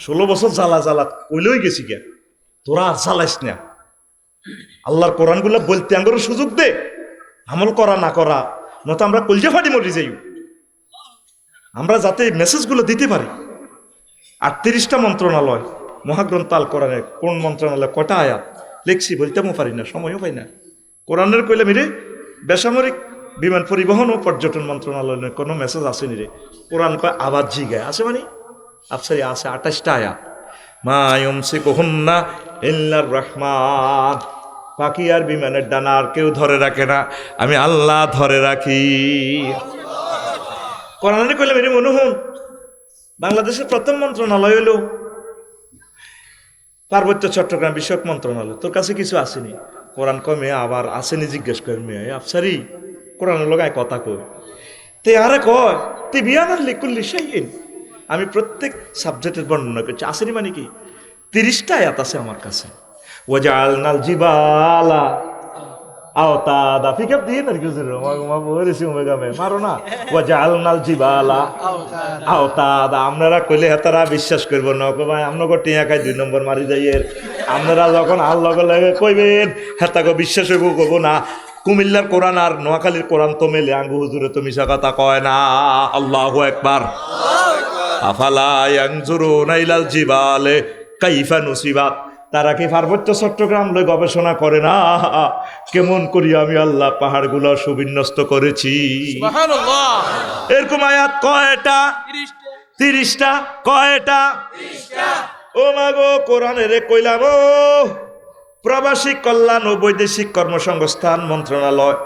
16 বছর জ্বালা জ্বালা কইলেই গেছি গে, তোরা আর জ্বালাইস না। আল্লাহর কোরআনগুলো বলতে আঙ্গর সুযোগ দে, আমল করা না করা, নয়তো আমরা কলজে ফাটি মরি যাই। আমরা যাতে মেসেজগুলো দিতে পারি। 38টা মন্ত্রণালয়, মহাগ্রন্থ আল কোরআনের কোন মন্ত্রণালয় কটা আয়াত লিখছি বলতেও পারি না, সময়ও পাই না। কোরআনের কইলে মেরে বেসামরিক বিমান পরিবহন ও পর্যটন মন্ত্রণালয়ের কোনো মেসেজ আসেনি রে। কোরআন কয় আবার জিগায় আছে, মানে আফসারি আছে 28টা আয়াত। মা ইউমসিকুহুন্না ইল্লার রহমান, পাখি আর বিমানের ডানা আর কেউ ধরে রাখে না, আমি আল্লাহ ধরে রাখি। কোরআনে কইলে মেরে মনে হন বাংলাদেশের প্রথম মন্ত্রণালয় হলো পার্বত্য চট্টগ্রাম বিষয়ক মন্ত্রণালয়। তোর কাছে কিছু আসেনি? কোরআন কমে আবার আসেনি জিজ্ঞেস করে মেয়ে আফসারি কোরআনের লগায় কথা কই তে আরে কয় তে বিয়ানার লিকুল্লি শাইইন। আমি প্রত্যেক সাবজেক্টের বর্ণনা করছি, আসেনি মানে কি 30টা আয়াত আছে আমার কাছে। ওয়াজআলনাল জিবালা আওতাদা পিকআপ দিয়ে না কিছু মা বলেছি ওমেগামে মারো না। ওয়াজআলনাল জিবালা আওতাদা, আপনারা কইলে হেতারা বিশ্বাস করব না, ভাই আপনাকে টিয়া খাই 2 নম্বর মারি যাই এর। আপনারা যখন আল্লাহ লাগে কইবেন হেতাকে বিশ্বাস হইব কব না। কুমিল্লার কোরআন আর নোয়াখালীর কোরআন তো মেলে, আঙ্গু হুজুরে তো মিশা কথা কয় না। আল্লাহু আকবার। আফালা ইয়ানজুরুনা ইলাল জিবালে কাইফা নুসিবাত, তারা কি পার্বত্য চট্টগ্রাম লই গবেষণা করে না কেমন করি আমি আল্লাহ পাহাড়গুলো সুবিন্যস্ত করেছি। সুবহানাল্লাহ। এরকম আয়াত কয়টা? 30টা। কয়টা? 30টা। ও মাগো কোরআনে রে কইলাম ও প্রবাসী কল্যাণ ও বৈদেশিক কর্মসংস্থান মন্ত্রণালয়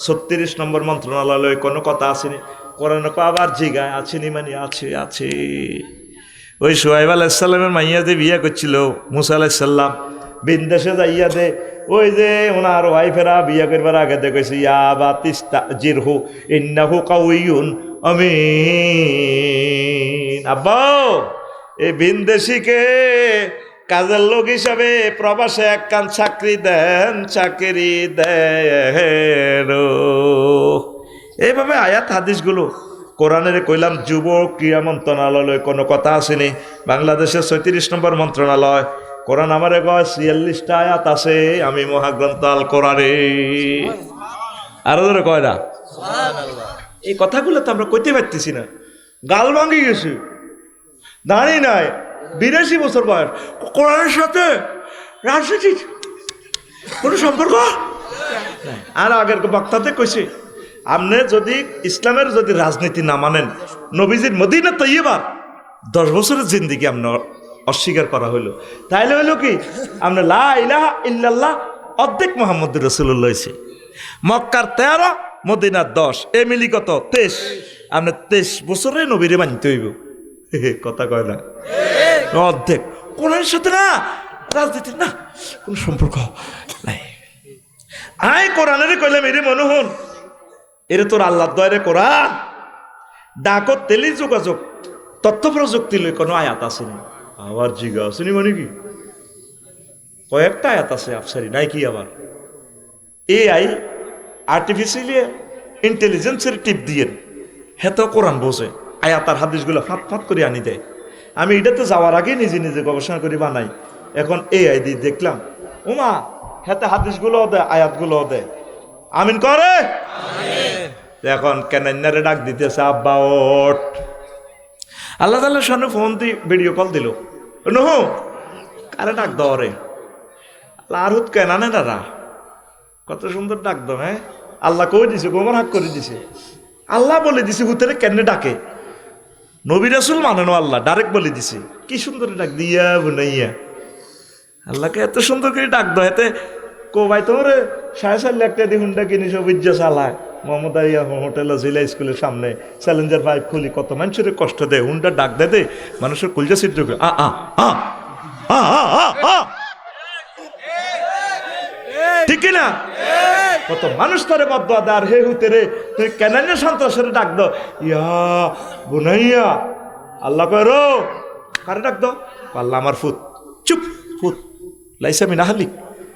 36 নম্বর মন্ত্রণালয় কোনো কথা আসেনি। কোরআনে আবার জিগায় আছেনি, মানে আছে আছে। ওই শুআইব আলাইহিস সালামের মাইয়া যে বিয়ে করছিল মুসা আলাইহিস সালাম, বিদেশে যাইয়া দে ওই যে ওনার ওয়াইফেরা বিয়ে করবার আগে দেখেছি ইয়া বাতিস্তাজিরহু ইন্নাহু কাউইয়ুন আমিন। আব্বা এই বিদেশিকে কাজের লোক হিসাবে প্রবাসে একখান চাকরি দেন, চাকরি দেন। এইভাবে আয়াত হাদিসগুলো কোরআনের কইলাম। যুব ক্রীড়া মন্ত্রণালয় কোনো কথা আসেনি। বাংলাদেশের 37 নম্বর মন্ত্রণালয় কোরআন আমারে কয় 46টা আয়াত আছে আমি মহাগ্রন্থ আল কোরআনে। আরো ধরে কয় না এই কথাগুলো তো আমরা কইতে পারতেছি না, গাল ভাঙি গেছি, দাঁড়িয়ে নাই 82 বছর বয়স। কোরআনের সাথে রাজনীতির কোনো সম্পর্ক? আর আগের বক্তাতে কইছি আপনি যদি ইসলামের যদি রাজনীতি না মানেন, নবীজির মদিনা তৈয়বা 10 বছরের জিন্দিগি আপনার অস্বীকার করা হইল, তাইলে হইল কি আপনি লা ইলাহা ইল্লাল্লাহ অর্ধেক মুহাম্মদুর রাসূলুল্লাহ হইছে। মক্কার 13, মদিনার 10, এ মিলি কত 23। আপনি 23 বছরে নবীরে মানতে হইব। কথা কয় না অর্ধেক। কোরআনের সাথে না রাজনীতির না কোনো সম্পর্ক নাই। আয় কোরআনের কইলাম এরে মনোহন এরে তোর আল্লাহ দয়ারে কোরআন ডাকো তেলি যোগাযোগ তথ্য প্রযুক্তি লই কোনো আয়াত আসেনি। আবার জিগা আসেনি মানে কি কয়েকটা আয়াত আছে আফসারি নাই কি আবার এআই আর্টিফিশিয়াল ইন্টেলিজেন্সের টিপ দিয়ে হেতো কোরআন বোঝে, আয়াত আর হাদিসগুলো ফাঁত ফাঁত করে আনি দেয়। আমি এটাতে যাওয়ার আগে নিজে নিজে গবেষণা করে বানাই। এখন এআই দিয়ে দেখলাম ওমা হেতে হাদিসগুলো দেয় আয়াতগুলো দেয়। আমিন করে। এখন কেনারে ডাক দিতেছে আব্বা ওঠ। আল্লাহ তাআলার সামনে ফোন দিয়ে ভিডিও কল দিল, নহু কারে ডাক দাও রে লারুত কেনানে দাদা কত সুন্দর ডাক দাও। হ্যাঁ আল্লাহ কই দিছে, গোমর হাক করে দিছে। আল্লাহ বলে দিছে হুতেরে কেন ডাকে, নবী রাসূল মানেন আল্লাহ ডাইরেক্ট বলে দিছে। কি সুন্দর ডাক দিয়া বুনাইয়া আল্লাহকে এত সুন্দর করে ডাক দাও। এতে কো ভাই তোমার 4.5 লাখ টাকা দিয়ে হুন্ডা কিনিস অভিজ্ঞ চালায় মোহাম্মদ আরিয়া হোটেল জিলা স্কুলের সামনে চ্যালেঞ্জার বাইক খুলি কত মানুষের কষ্ট দেয়, হুন্ডা ডাক দেয় দে মানুষের কলজা ছিদ্র করে ঠিক কিনা? কত মানুষ তারে বদয়া দেয়। আর হে হুতে রে তুই কেন সন্ত্রাসের ডাক দাও ইয়া বুনাইয়া। আল্লাহ কয় রো কারে ডাক দাও? আল্লাহ আমার ফুত। চুপ ফুত লাইসা মিনা হালিক,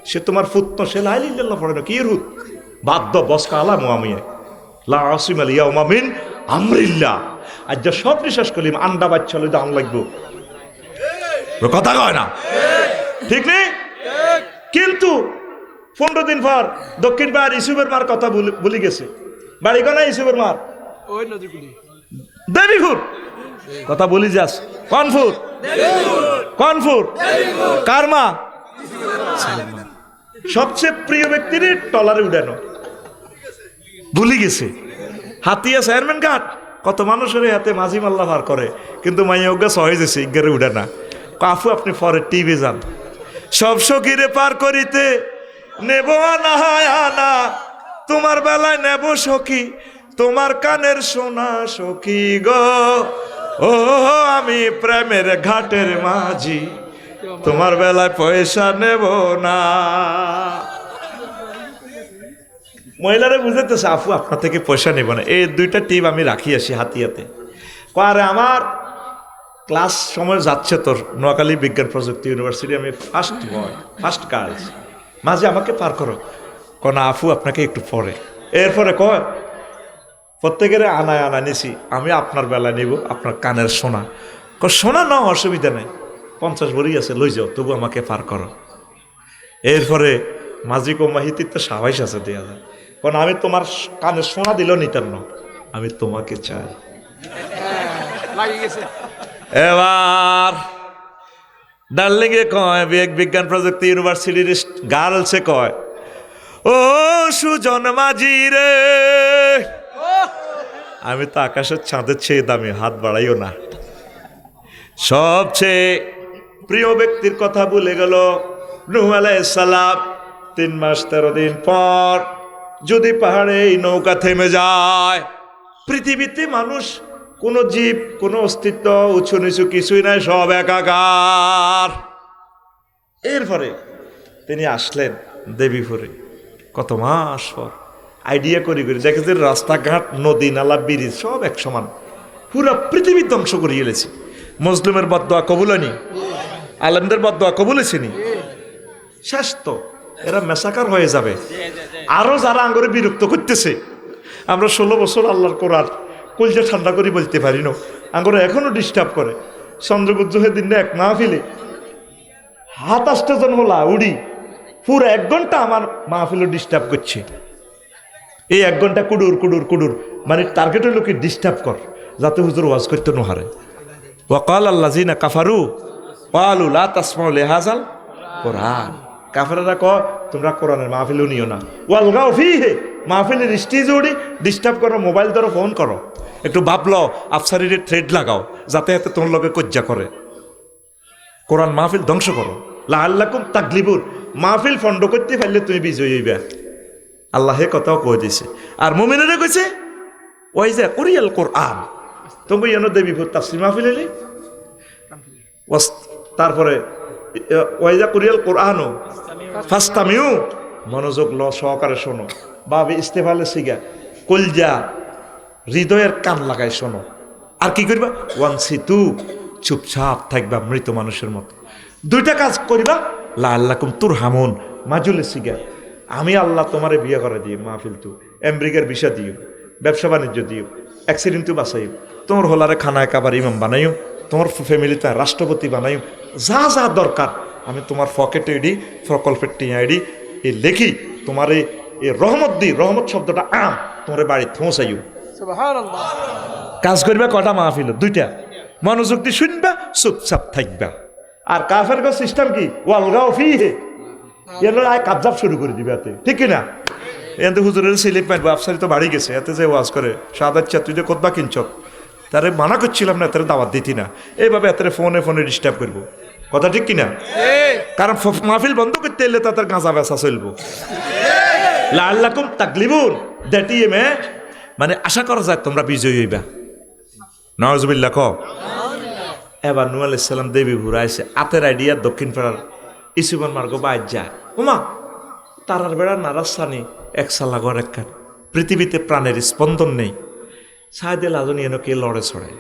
সে তোমার ফুত তো সে লা ইলাহা ইল্লাল্লাহ পড়ে না কি রুত বাদ্য বসকা আলা মুআমিয়া লা আসিম আল ইয়াউমা মিন আমরিল্লাহ। আজ যা সব বিশ্বাস করিম আন্ডা বাচ্চা লই দাম লাগবো। কথা কয় না, ঠিক নেই? কিন্তু 15 দিন পর দক্ষিণ পাড়ার ইসুফের মার কথা ভুলে গেছে। বাড়ি কোনা ইসুফের মার? দেবীপুর। কথা বলি যাস, কনফুর কনফুর কার মা? সবচেয়ে প্রিয় ব্যক্তির টলারে উঠানো ভুলি গেছে। হাতিয়া চেয়ারম্যান ঘাট কত মানুষের হাতে মাঝি মাল্লা পার করে, কিন্তু মাইয়া ওগা সহজ গেছে ইগারে উঠে না। কাফু আপনি পরে টিভি যান, সব সখীরে পার করিতে নেব আনা আনা, তোমার বেলায় নেব সখী তোমার কানের সোনা সখী গো, ও আমি প্রেমের ঘাটের মাঝি তোমার বেলায় পয়সা নেব না। মহিলারা বুঝতেছে আফু আপনার থেকে পয়সা নেব না। এই দুইটা টিপ আমি রাখি আসি হাতিয়াতে। আরে আমার ক্লাস সময় যাচ্ছে তোর নোয়াখালী বিজ্ঞান প্রযুক্তি ইউনিভার্সিটি, আমি ফার্স্ট বয় ফার্স্ট গার্লস, মাঝে আমাকে পার করো। না আফু আপনাকে একটু পরে। এরপরে কয় প্রত্যেকের আনায় আনা নিছি, আমি আপনার বেলা নিব আপনার কানের সোনা। সোনা না অসুবিধা নেই, 50 ভরি আছে লই যাও, তবু আমাকে পার করো। এরপরে মাঝি কমাহিতির তো সাবাইশ আছে দেওয়া যায়। কারণ আমি তোমার কানে সোনা দিলেও নিতাম না, আমি তোমাকে চাই। এবার ডার্লিং এ কয় বিজ্ঞান প্রযুক্তি ইউনিভার্সিটির গার্লসে কয়, ও সুজন মাঝি রে, আমি তো আকাশের চাঁদের চেয়ে দামি, হাত বাড়াইও না। সবচেয়ে প্রিয় ব্যক্তির কথা ভুলে গেল নূহ আলাইহিস সালাম। 3 মাস 13 দিন পর যদি পাহাড়ে এই নৌকা থেমে যায়, পৃথিবীতে মানুষ, কোন জীব, কোন অস্তিত্ব, উঁচু নিচু কিছুই নাই, সব একাকার। এরপরে তিনি আসলেন দেবীপুরে কত মাস পর। আইডিয়া করি দেখে যে রাস্তাঘাট, নদী নালা, ব্রিজ সব এক সমান, পুরো পৃথিবী ধ্বংস করে গেলেছে। মুসলিমের বদদোয়া কবুলানি, আলেমদের বদদোয়া কবুলেছিনি, শেষ তো এরা মেসাকার হয়ে যাবে। আরো যারা আঙ্গরে বিরক্ত করতেছে, আমরা 16 বছর আল্লাহর কোরআন কলজা ঠান্ডা করে বলতে পারি না, আঙ্গরে এখনো ডিস্টার্ব করে। চন্দ্রগুজ্জের দিন এক মাহফিলে 27 জন হলা উড়ি পুরো 1 ঘন্টা আমার মাহফিলও ডিস্টার্ব করছে। এই 1 ঘন্টা কুডুর কুডুর কুডুর, মানে টার্গেট হলো কি ডিস্টার্ব কর, যাতে হুজুর ওয়াজ করতে না হারে। ওয়াকাল আল্লাযিনা কাফারু ক্বালু লা তাসমাউ লিহাযাল কোরআন। কাফেররা কয় তোমরা কোরআনের মাহফিলও নিও না। ওয়ালগাউ ফীহি, মাহফিলের স্টেজ উড়ি ডিস্টার্ব করো, মোবাইল ধরো, ফোন করো, একটু ভাবলো আফসারির থ্রেড লাগাও যাতে এতে তোমার লগে কজ্জা করে। কোরআন মাহফিল ধ্বংস করো, লাআল্লাকুম তাগলিবুন, মাহফিল ফন্ড করতে পারলে তুমি বিজয়ী হইবা। আল্লাহে কথাও কয়ে দিছে। আর মুমিনেরা কইছে ওই যে কুরিয়াল কোরআন, তুমি এনো দেবীপুর তাফসীর মাহফিল এলি। তারপরে ওয়াইজা কুরিয়াল কোরআনও ফাস্তামিউ, মনোযোগ ল সহকারে শোনো। বাবে ইস্তেফালে সিগা কলজা হৃদয়ের কান লাগাই শোনো। আর কি করবা? ওয়ানসিতু, চুপচাপ থাকবা মৃত মানুষের মতো। 2টা কাজ করিবা, লাআল্লাকুম তুরহামুন, মাজুলে সিগা আমি আল্লাহ তোমারে বিয়ে করে দিই, মাহফিল তু আমেরিকার ভিসা দিও, ব্যবসা বাণিজ্য দিও, অ্যাক্সিডেন্ট তু বাঁচাইও, তোমার হোলারে খানায় কাবার ইমাম বানাইও, তোমার ফ্যামিলিতে রাষ্ট্রপতি বানাইও, যা যা দরকার আমি তোমার পকেটে এডি প্রকল্পের টিয়া এডি এই লেখি তোমার এই রহমত দিই, রহমত শব্দটা আম তোমার বাড়ি পৌঁছাইও। কাজ করবা কটা মাহফিল? 2টা। মনোযোগ দিয়ে শুনবা, চুপচাপ থাকবা। আর কাফের সিস্টেম কি? ওয়ালগাউ ফীহি, এর আয় কাবজাব শুরু করে দিবে এতে, ঠিক কিনা? এতে হুজুরের স্লিপ মারবো, আফসারি তো বাড়ি গেছে, এতে যে ওয়াজ করে সাদা তুই যে কোথবা কিনছ, তারে মানা করছিলাম না, তারে দাওয়াত দিতি না, এইভাবে এত ফোনে ফোনে ডিস্টার্ব করবো। কথা ঠিক কিনা? কারণ মাহফিল বন্ধ করতে এলে তাদের গাঁজা বেচা চলবো। লাআল্লাকুম তাগলিবুন, দ্যাট মানে আশা করা যায় তোমরা বিজয়ী হইবা। নাউজুবিল্লাহ ক। এবার নূহ আলাইহিস সালাম দেবী ঘুরাইছে, আতের আইডিয়া দক্ষিণ পাড়ার ইসুবন মার্গ বাইর যায়। ওমা তারার বেড়া নারাসানি এক সাল্লা ঘর একখান, পৃথিবীতে প্রাণের স্পন্দন নেই, সাহেদুল আজনী এনে কে লড়ে ছড়ে।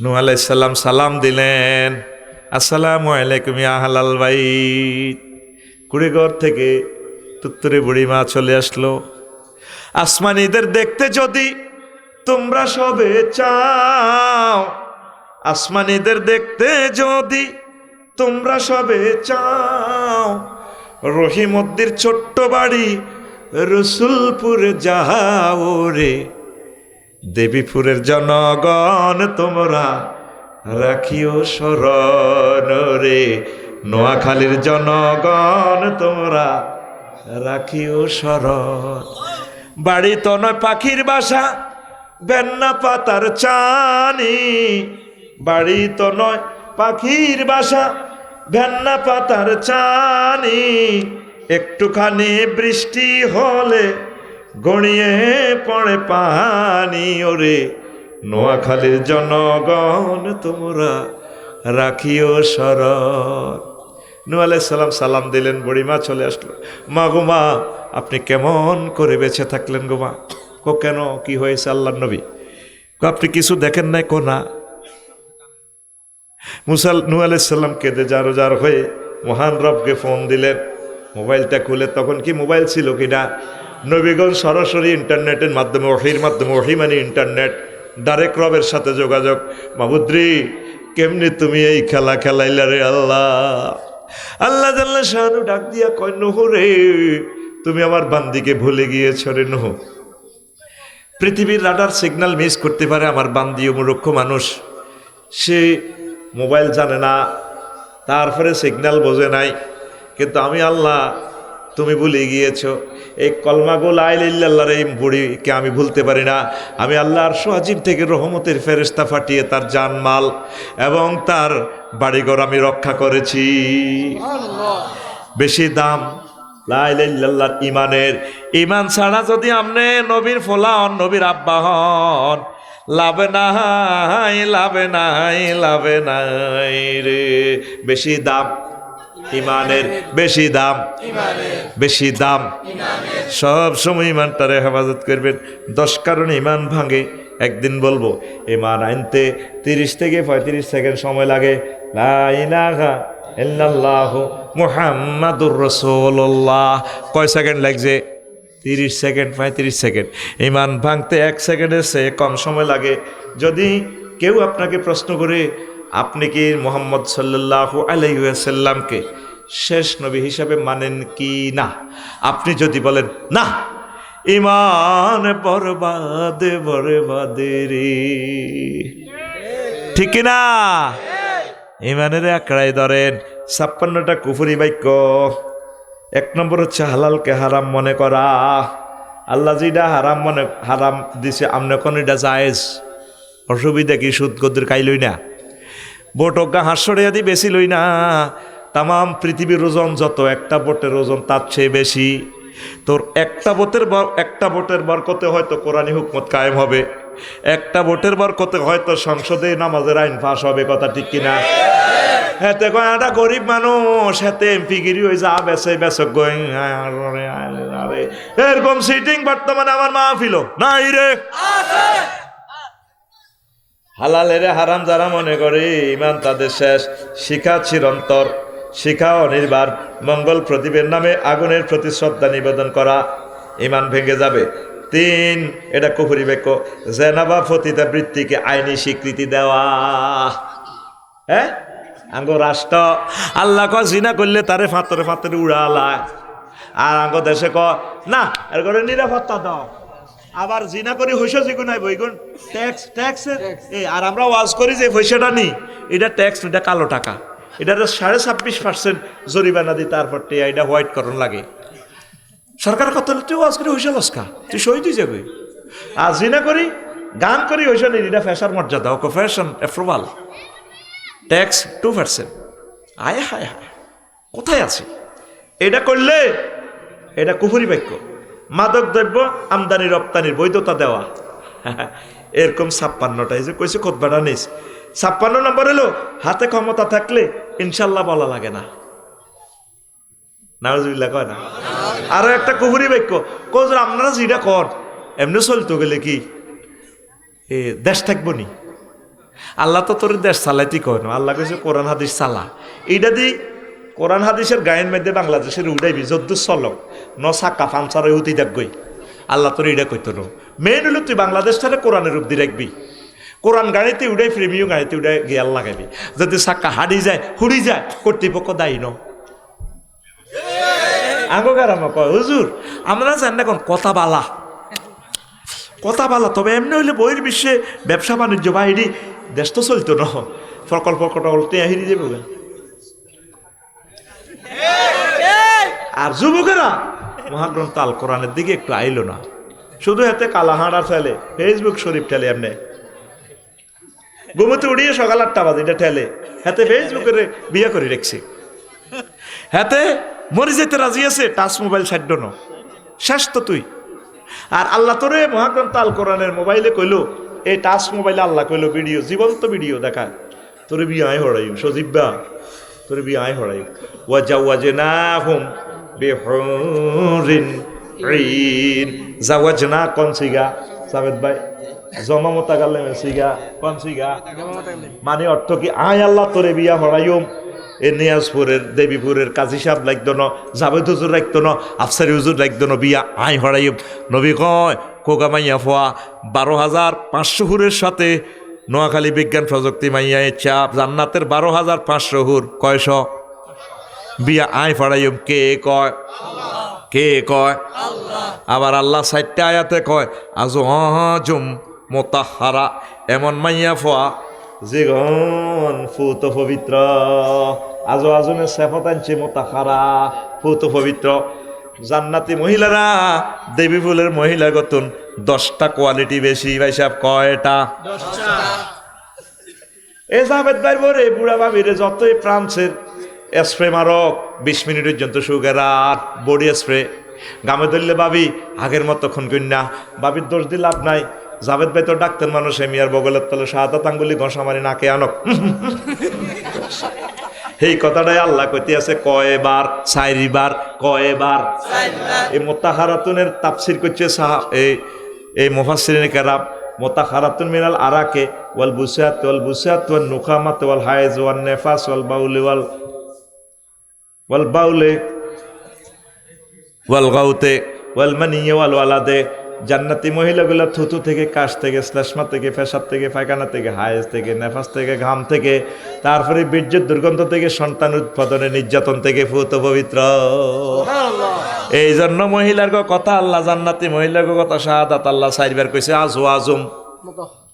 নূহ আলাইহিস সালাম সালাম দিলেন, আসসালামু আলাইকুম ইয়া আহলাল বাইত। কুড়িঘর থেকে তুত্তুরে বুড়িমা চলে আসলো। আসমানীদের দেখতে যদি তোমরা সবে চাও, আসমানীদের দেখতে যদি তোমরা সবে চাও রহিমদ্দির ছোট্ট বাড়ি রসুলপুরে যাও রে, দেবীপুরের জনগণ তোমরা রাখিও স্মরণ রে, নোয়াখালীর জনগণ তোমরা রাখিও স্মরণ। বাড়ি তো নয় পাখির বাসা, বেন্না পাতার চানি, বাড়ি তো নয় পাখির বাসা, ভেন্না পাতার চানি, একটুখানি বৃষ্টি হলে গড়িয়ে পড়ে পানি ওরে, নোয়াখালীর জনগণ তোমরা রাখিও স্মরণ। নূহ আলাইহিস সালাম সালাম দিলেন, বুড়িমা চলে আসলো। মা গো মা, আপনি কেমন করে বেঁচে থাকলেন গো মা? কো কেন, কি হয়েছে আল্লাহর নবী? কো আপনি কিছু দেখেন নাই? কো না। নূহ আলাইহিস সালাম কেঁদে জারো জার হয়ে মহান রবকে ফোন দিলেন। মোবাইলটা খুলে, তখন কি মোবাইল ছিল কিনা, নবীগণ সরাসরি ইন্টারনেটের মাধ্যমে, ওহির মাধ্যমে, ওহি মানে ইন্টারনেট, ডাইরেক্ট রবের সাথে যোগাযোগ। মাবুদ্রি, কেমনি তুমি এই খেলা খেলাইলা রে আল্লাহ? আল্লাহ জাল্লা শানু ডাক দিয়া কয়, নূহ রে, তুমি আমার বান্দিকে ভুলে গিয়েছ রে নূহ। পৃথিবীর রাডার সিগন্যাল মিস করতে পারে, আমার বান্দিও মূর্খ মানুষ, সে মোবাইল জানে না, তারপরে সিগন্যাল বোঝে নাই, কিন্তু আমি আল্লাহ তুমি ভুলে গিয়েছ। এই কলমাগো লা ইলাহা ইল্লাল্লাহর এই বুড়িকে আমি ভুলতে পারি না। আমি আল্লাহর আরশ আজিম থেকে রহমতের ফেরেশতা পাঠিয়ে তার জানমাল এবং তার বাড়িঘর আমি রক্ষা করেছি। বেশি দাম লা ইলাহা ইল্লাল্লাহর ইমানের। ইমান ছাড়া যদি আপনি নবীর ফোলা হন, নবীর আব্বা হন, লাভে নাই, লাভে নাই, লাভে নাই রে। বেশি দাম ইমানের, বেশি দাম, বেশি দাম। সব সময় ইমানটারে হেফাজত করবেন। 10 কারণে ইমান ভাঙে। একদিন বলবো, ইমান আনতে 30 থেকে 35 সেকেন্ড সময় লাগে। লা ইলাহা ইল্লাল্লাহু মুহাম্মাদুর রাসূলুল্লাহ। কয় সেকেন্ড লাগছে? 30 সেকেন্ড, 35 সেকেন্ড। ইমান ভাঙতে 1 সেকেন্ডের চেয়ে কম সময় লাগে। যদি কেউ আপনাকে প্রশ্ন করে, আপনি কি মুহাম্মদ সাল্লাল্লাহু আলাইহি ওয়াসাল্লামকে শেষ নবী হিসাবে মানেন কি না, আপনি যদি বলেন না, ইমান বরবাদ বরবাদ রে। ঠিক না? ইমানের আঁকড়াই ধরেন। 56টা কুফরি বাক্য। 1 নম্বর হচ্ছে হালালকে হারাম মনে করা। আল্লাহ যেটা হারাম দিছে, আপনি কোন এটা জায়েজ, অসুবিধা কি? সুদ গদ্দের খাইলই না, বোটকা হাঁসড়িয়া দি বেশি লই না। তামাম পৃথিবীর ওজন যত, একটা বোটের ওজন তার চেয়ে বেশি। তোর একটা বোটের বরকতে হয়তো কোরআনী হুকমত কায়েম হবে, একটা বোটের বরকতে হয়তো সংসদে নামাজের আইন পাস হবে। কথা ঠিক কিনা? হেতে কয় একটা গরিব মানুষ, হেতে এমপিগিরি হয়ে যা বেছে বেচক গই। এরকম সিটিং বর্তমানে আমার মাহফিল নাই রে। হালালেরে হারাম যারা মনে করে, ইমান তাদের শেষ। শিখা চিরন্তর, শিখা অনির্বার। মঙ্গল প্রদীপের নামে আগুনের প্রতি শ্রদ্ধা নিবেদন করা, ইমান ভেঙে যাবে। 3, এটা কুফরি বাক্য, জেনাবা ফতিতা বৃত্তিকে আইনি স্বীকৃতি দেওয়া। হ্যাঁ, আঙ্গ রাষ্ট্র আল্লাহ ক জিনা করলে তারে ফাতরে ফাতরে উড়ালা, আর আঙ্গ দেশে ক না, এর করে নিরাপত্তা দাও। আবার জিনা করি হইস যেগুন হয় বইগুন ট্যাক্স আর আমরা ওয়াজ করি যে পয়সাটা নি, এটা ট্যাক্স, এটা কালো টাকা, এটা 26.5% জরিমানা দিই, তারপর এটা হোয়াইট করণ লাগে। সরকার কত তুই ওয়াজ করি হইস লস্কা, তুই সই তুই যাবি। আর জিনা করি গান করি হইস নি, এটা ফ্যাশন মর্যাদা, ওকে ফ্যাশন অ্যাপ্রুভাল, ট্যাক্স 2%। আয় হায় হায়, কোথায় আছে? এটা করলে এটা কুফরি বাক্য। মাদক দ্রব্য আমদানি রপ্তানির বৈধতা দেওয়া, এরকম 56টা। এই যে কইছে খোদবাটা নিস। 56 নম্বর হলো, হাতে ক্ষমতা থাকলে ইনশাল্লাহ বলা লাগে না। নাউজুবিল্লাহ কয় না? আরো একটা কুফরি বাক্য, কোজ আপনারা যেটা কর এমনি চলতে গেলে কি দেশ থাকবো নি? আল্লাহ তো তোর দেশ চালাইতে কয় না, আল্লাহ কইছে কোরআন হাদিস চালা। এইটা দি কোরআন হাদিসের গায়ের মধ্যে বাংলাদেশের উড়াইবি যদ্দুর চলক ন সাক্কা ফামসার উতি দেখবই। আল্লাহ তোর এইটা কইতো না। মেন হলো তুই বাংলাদেশটারে কোরআনের রূপ দিয়ে রাখবি। কোরআন গাড়িতে উঠে প্রেমীয় গাড়িতে উঠে গিয়াল লাগাবি, যদি চাক্কা হাড়ি যায় হুড়ি যায় কর্তৃপক্ষ দায়ী ন। আগোগার আমার কয় হুজুর আমরা জানি না কোন কথা বালা, কথা বালা, তবে এমনি হইলে বইয়ের বিশ্বে ব্যবসা বাণিজ্য বা এটি দেশ তো চলতো না, প্রকল্প কটকলতে হিরি যাবে। আর যুবকেরা মহাগ্রন্থ আল কোরআনের দিকে একটু আইলো না, শুধু হাতে কালা হাঁড়া ঠেলে, ফেসবুক শরীফ ঠেলে, এমনি ঘুমোতে উড়িয়ে সকাল 8টা বাজে এটা ঠেলে, হাতে ফেসবুকের বিয়ে করে রেখছি, হাতে মরে যেতে রাজি আছে, টাচ মোবাইল ছাড়ল না, শেষ তো তুই। আর আল্লাহ তোরে মহাগ্রন্থ আল কোরআনের মোবাইলে কইলো, এই টাচ মোবাইলে আল্লাহ কইলো ভিডিও, জীবন্ত ভিডিও দেখা, তোরে বিয়ে আয় হড়াই সজীব্বা, তোরে বিয়ে আয় হড়াই ওয়াজাওয়াজনাহুম বিহুরিন ঈন। জাওয়াজনা কোন সিগা সাবেদ ভাই? জমা মতা গালে সিগা কোন সিগা? মানে অর্থ কি আয় আল্লাহ তোরে বিয়া হড়াইম। এ নিয়াজপুরের দেবীপুরের কাজী সাহেব লাগতো না, জাবেদ হুজুর রাখতো না, আফসারি হুজুর রাখতো না, বিয়া আয় হড়াইম। নবী কয় কোকা মাইয়া ফোয়া 12,500 হুরের সাথে নোয়াখালী বিজ্ঞান প্রযুক্তি মাইয়ায় চাপ জান্নাতের 12,500 হুর, কয়শ বিয়া আয় ফড়াইম। কে কয়? কে কয়? আবার আল্লাহ 4টা আয়াতে কয় আজওয়াজুম মুতাহহারা, এমন মাইয়া ফোয়া যেগন ফুত পবিত্র। আজওয়াজুমের সেফত আনছে মুতাহহারা, ফুত পবিত্র। জান্নাতি মহিলারা দেবী ফুলের মহিলা গতন 10টা কোয়ালিটি বেশি, ভাই সাহেব কয়টা? 10টা। এ জাবেদ ভাই বরে বুড়া ভাবিরে যতই ফ্রান্সের স্প্রে মারক 20 মিনিট পর্যন্ত সুগার আর বডি স্প্রে গামে ধরলে ভাবি আগের মতো খন কন্যা, ভাবির দোষ দিয়ে লাভ নাই। জাবেদ ভাই তো ডাক্তার মানুষ, মিয়ার বগলের তলে শাহাদাত আঙ্গুলি ঘষা মারি নাকে আনক। এই কথাটাই আল্লাহ কইতে আছে কয়বার? 4বার। কয়বার? 4বার। এই মুতাহারাতুনের তাফসীর করছে এই মুফাসসিরিনে কেরাম, মুতাহারাতুন মিনাল আরাকে ওয়াল বুসাত ওয়ান নুখামাত ওয়াল হায়েজ ওয়ান নেফাস ওয়াল বাউলি ওয়াল বাউলে ওয়াল গাউতে ওয়াল মানিয়ে ওয়াল ওয়ালাদে। জান্নাতি মহিলাগুলা থুতু থেকে, কাশ থেকে, শ্লেষ্মা থেকে, পেশাব থেকে, পায়খানা থেকে, হায়েজ থেকে, নেফাস থেকে, ঘাম থেকে, তারপরে বীর্যের দুর্গন্ধ থেকে, সন্তান উৎপাদনের নির্যাতন থেকে ফুত পবিত্র। এই জন্য মহিলার কথা আল্লাহ, জান্নাতি মহিলার কথা শাহাদাত আল্লাহ 4বার কইছে আজওয়াজুম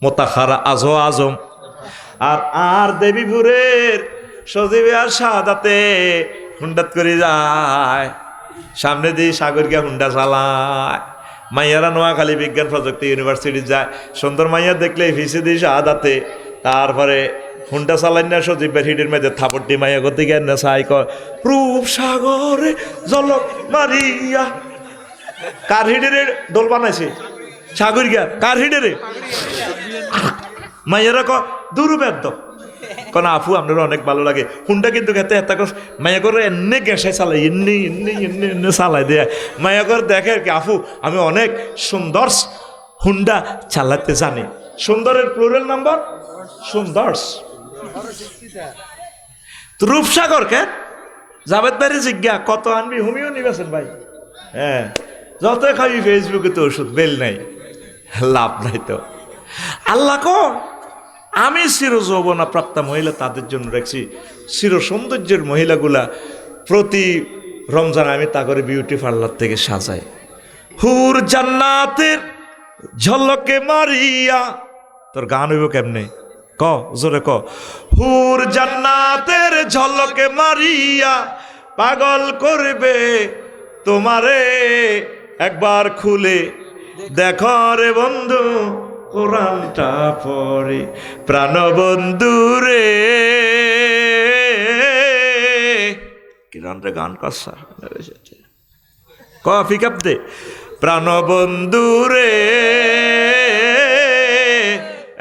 মুতাহহারা, আজওয়াজুম। আর দেবীপুরের সজীবে আর শাহাদাতে হুন্ডাত করে যায়, সামনে দিয়ে সাগর গিয়া হুন্ডা চালায়। মাইয়ারা নোয়াখালী বিজ্ঞান প্রযুক্তি ইউনিভার্সিটি যায়, সুন্দর মাইয়া দেখলে ফিসে দিয়ে শাহাদাতে, তারপরে হুন্ডা চালাই না সজীবের হিডের মেয়েদের থাপড়টি মাইয়া গতি জ্ঞান না সাই কয় রূপ সাগরে জলক মারিয়া। কার হিডের দোল বানাইছে? সাগর গিয়া। কার হিডেরে? মাইয়ারা ক দুরুবেদ্য কোন আফু আপনার অনেক ভালো লাগে হুন্ডা, কিন্তু খেতে এত মায়া করে এনে গ্যাসায় চালাই, এমনি এমনি এমনি এমনি চালাই দেয়। মায়া করে দেখে আর কি আফু আমি অনেক সুন্দর হুন্ডা চালাতে জানি। সুন্দরের প্লুরাল নাম্বার সুন্দর্স। রূপসাগর কেন? জাবেদ ভাই জিজ্ঞা কত আনবি? হুমিও নিবেছেন ভাই। হ্যাঁ, যত খাবি ফেসবুকে তো ওষুধ বেল নাই, লাভ নাই তো। আল্লাহ ক আমি চির যৌবনা প্রাপ্তা মহিলা তাদের জন্য রাখছি, চির সৌন্দর্যের মহিলাগুলা প্রতি রমজানে আমি তা করে বিউটি পার্লার থেকে সাজাই। হুর জান্নাতের ঝলকে মারিয়া, তোর গান হইব কেমনে? ক জোরে ক। হুর জান্নাতের ঝলকে মারিয়া পাগল করবে তোমারে, একবার খুলে দেখো রে বন্ধু কোরআনটা পড়ে প্রাণবন্ধু রে। কিরণরে গান কসা কফি কাপ দে। প্রাণবন্ধু রে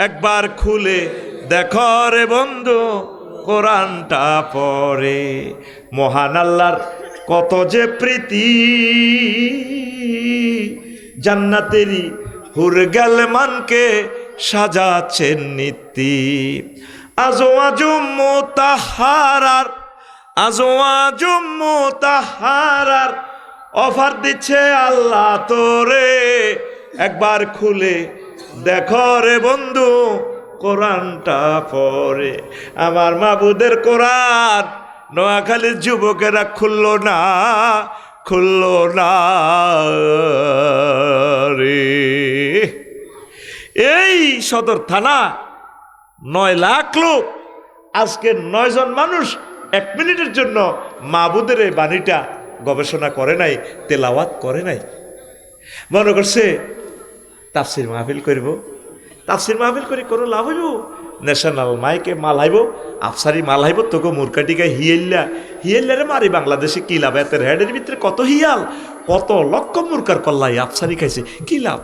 একবার খুলে দেখো রে বন্ধু কোরআনটা পড়ে। মহান আল্লাহর কত যে প্রীতি, জান্নাতেরই হুর গালমানকে সাজাচ্ছেন নীতি। আজওয়াজুম মুতাহহারার, আজওয়াজুম মুতাহহারার অফার দিচ্ছে আল্লাহ তোরে, একবার খুলে দেখো রে বন্ধু কোরআনটা পড়ে। আমার মাবুদের কোরআন নোয়াখালীর যুবকেরা খুললো না রে। এই সদর থানা 9 লাখ লোক, আজকে 9 জন মানুষ 1 মিনিটের জন্য মাবুদের এই বাণীটা গবেষণা করে নাই, তেলাওয়াত করে নাই। মনে করছে তাফসির মাহফিল করব, তাফসির মাহফিল করে কোনো লাভ হইব? ন্যাশনাল মাইকে মাল হাইব, আফসারি মাল হাইব, তোকে মুরকাটিকে হিয়েল্লারে মারি। বাংলাদেশে কি লাভ? এতের হেডের ভিতরে কত হিয়াল, কত লক্ষ মুরকার কল্লাই আফসারি খাইছে, কি লাভ?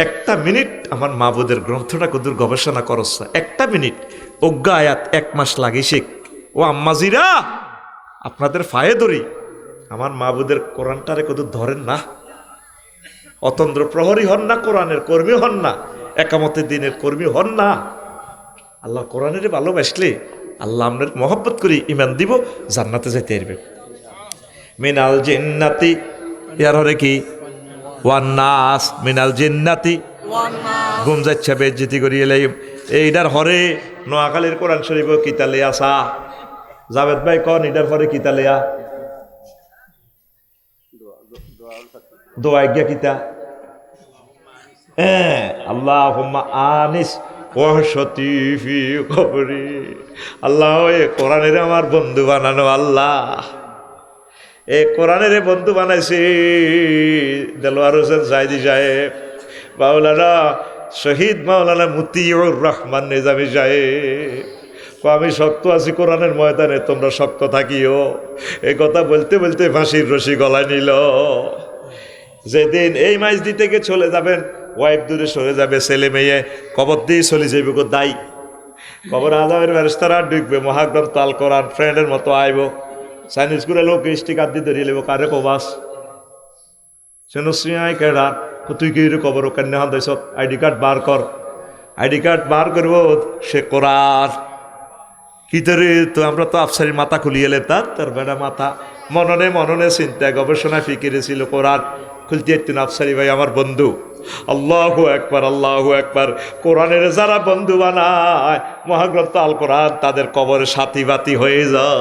1টা মিনিট আমার মাবুদের গ্রন্থটা কদূর গবেষণা করস, 1টা মিনিট অজ্ঞা আয়াত 1 মাস লাগে শেখ। ও আম্মাজিরা, আপনাদের ফায়ে ধরি, আমার মাবুদের কোরআনটারে কদূর ধরেন না। অতন্দ্র প্রহরী হন না, কোরআনের কর্মী হন না, একামতের দিনের কর্মী হন না। আল্লাহ কোরআনের ভালোবাসলে আল্লাহ আপনার মহব্বত করি ইমান দিব, জান্নাতে যাইতে পারবে। মিনাল জিন্নাতি ইয়ার হরে কি ওয়ান্নাস, মিনাল জিন্নাতি ঘুম যাচ্ছে বেজ্জিতি করি এলাই। এইটার হরে নোয়াখালীর কোরআন শরীফ কিতালে আসা। জাভেদ ভাই কন এটার হরে কিতালেয়া দোয়া গিয়া কিতা? আল্লাহুম্মা আনিস ওয়াহশতি ফি কবরি। আল্লাহ এ কোরআনের আমার বন্ধু বানানো। আল্লাহ এ কোরআনের বন্ধু বানাইছি দেলোয়ার হোসেন জাইদি সাহেব, মাওলানা শহীদ মাওলানা মতিউর রহমান নিজামী সাহেব। আমি শক্ত আছি কোরআনের ময়দানে, তোমরা শক্ত থাকিও। এই কথা বলতে বলতে ফাঁসির রশি গলায় নিল। যেদিন এই মাইজ দিতে চলে যাবেন, ওয়াইফ দূরে সরে যাবে, ছেলে মেয়ে কবর দিয়ে চলে যাইব গো দাই। কবর আজামের ফেরেশতারা ঢুকবে, মহাগ্রন্থ আল কোরআন ফ্রেন্ডের মতো আইব। চাইনিজ করে লোক স্টিকার দিয়ে ধরিয়ে লেব, কারে কবাস সেনশ্রিয়াই কেডা তুই কি কবর কেন হাত আইডি কার্ড বার কর। আইডি কার্ড বার করব সে কোরআন কি তরে তো আমরা তো আফসারি মাথা খুলিয়ে এলে তার বেড়া মাথা মননে মননে চিন্তা গবেষণা ফিকিরে ছিল কোরআন খুলতে একদিন আফসারি ভাই আমার বন্ধু। আল্লাহু আকবার, আল্লাহু আকবার। কোরআনের যারা বন্ধু বানায় মহাগ্রন্থ আল কোরআন তাদের কবরে সাথী বাতি হয়ে যায়।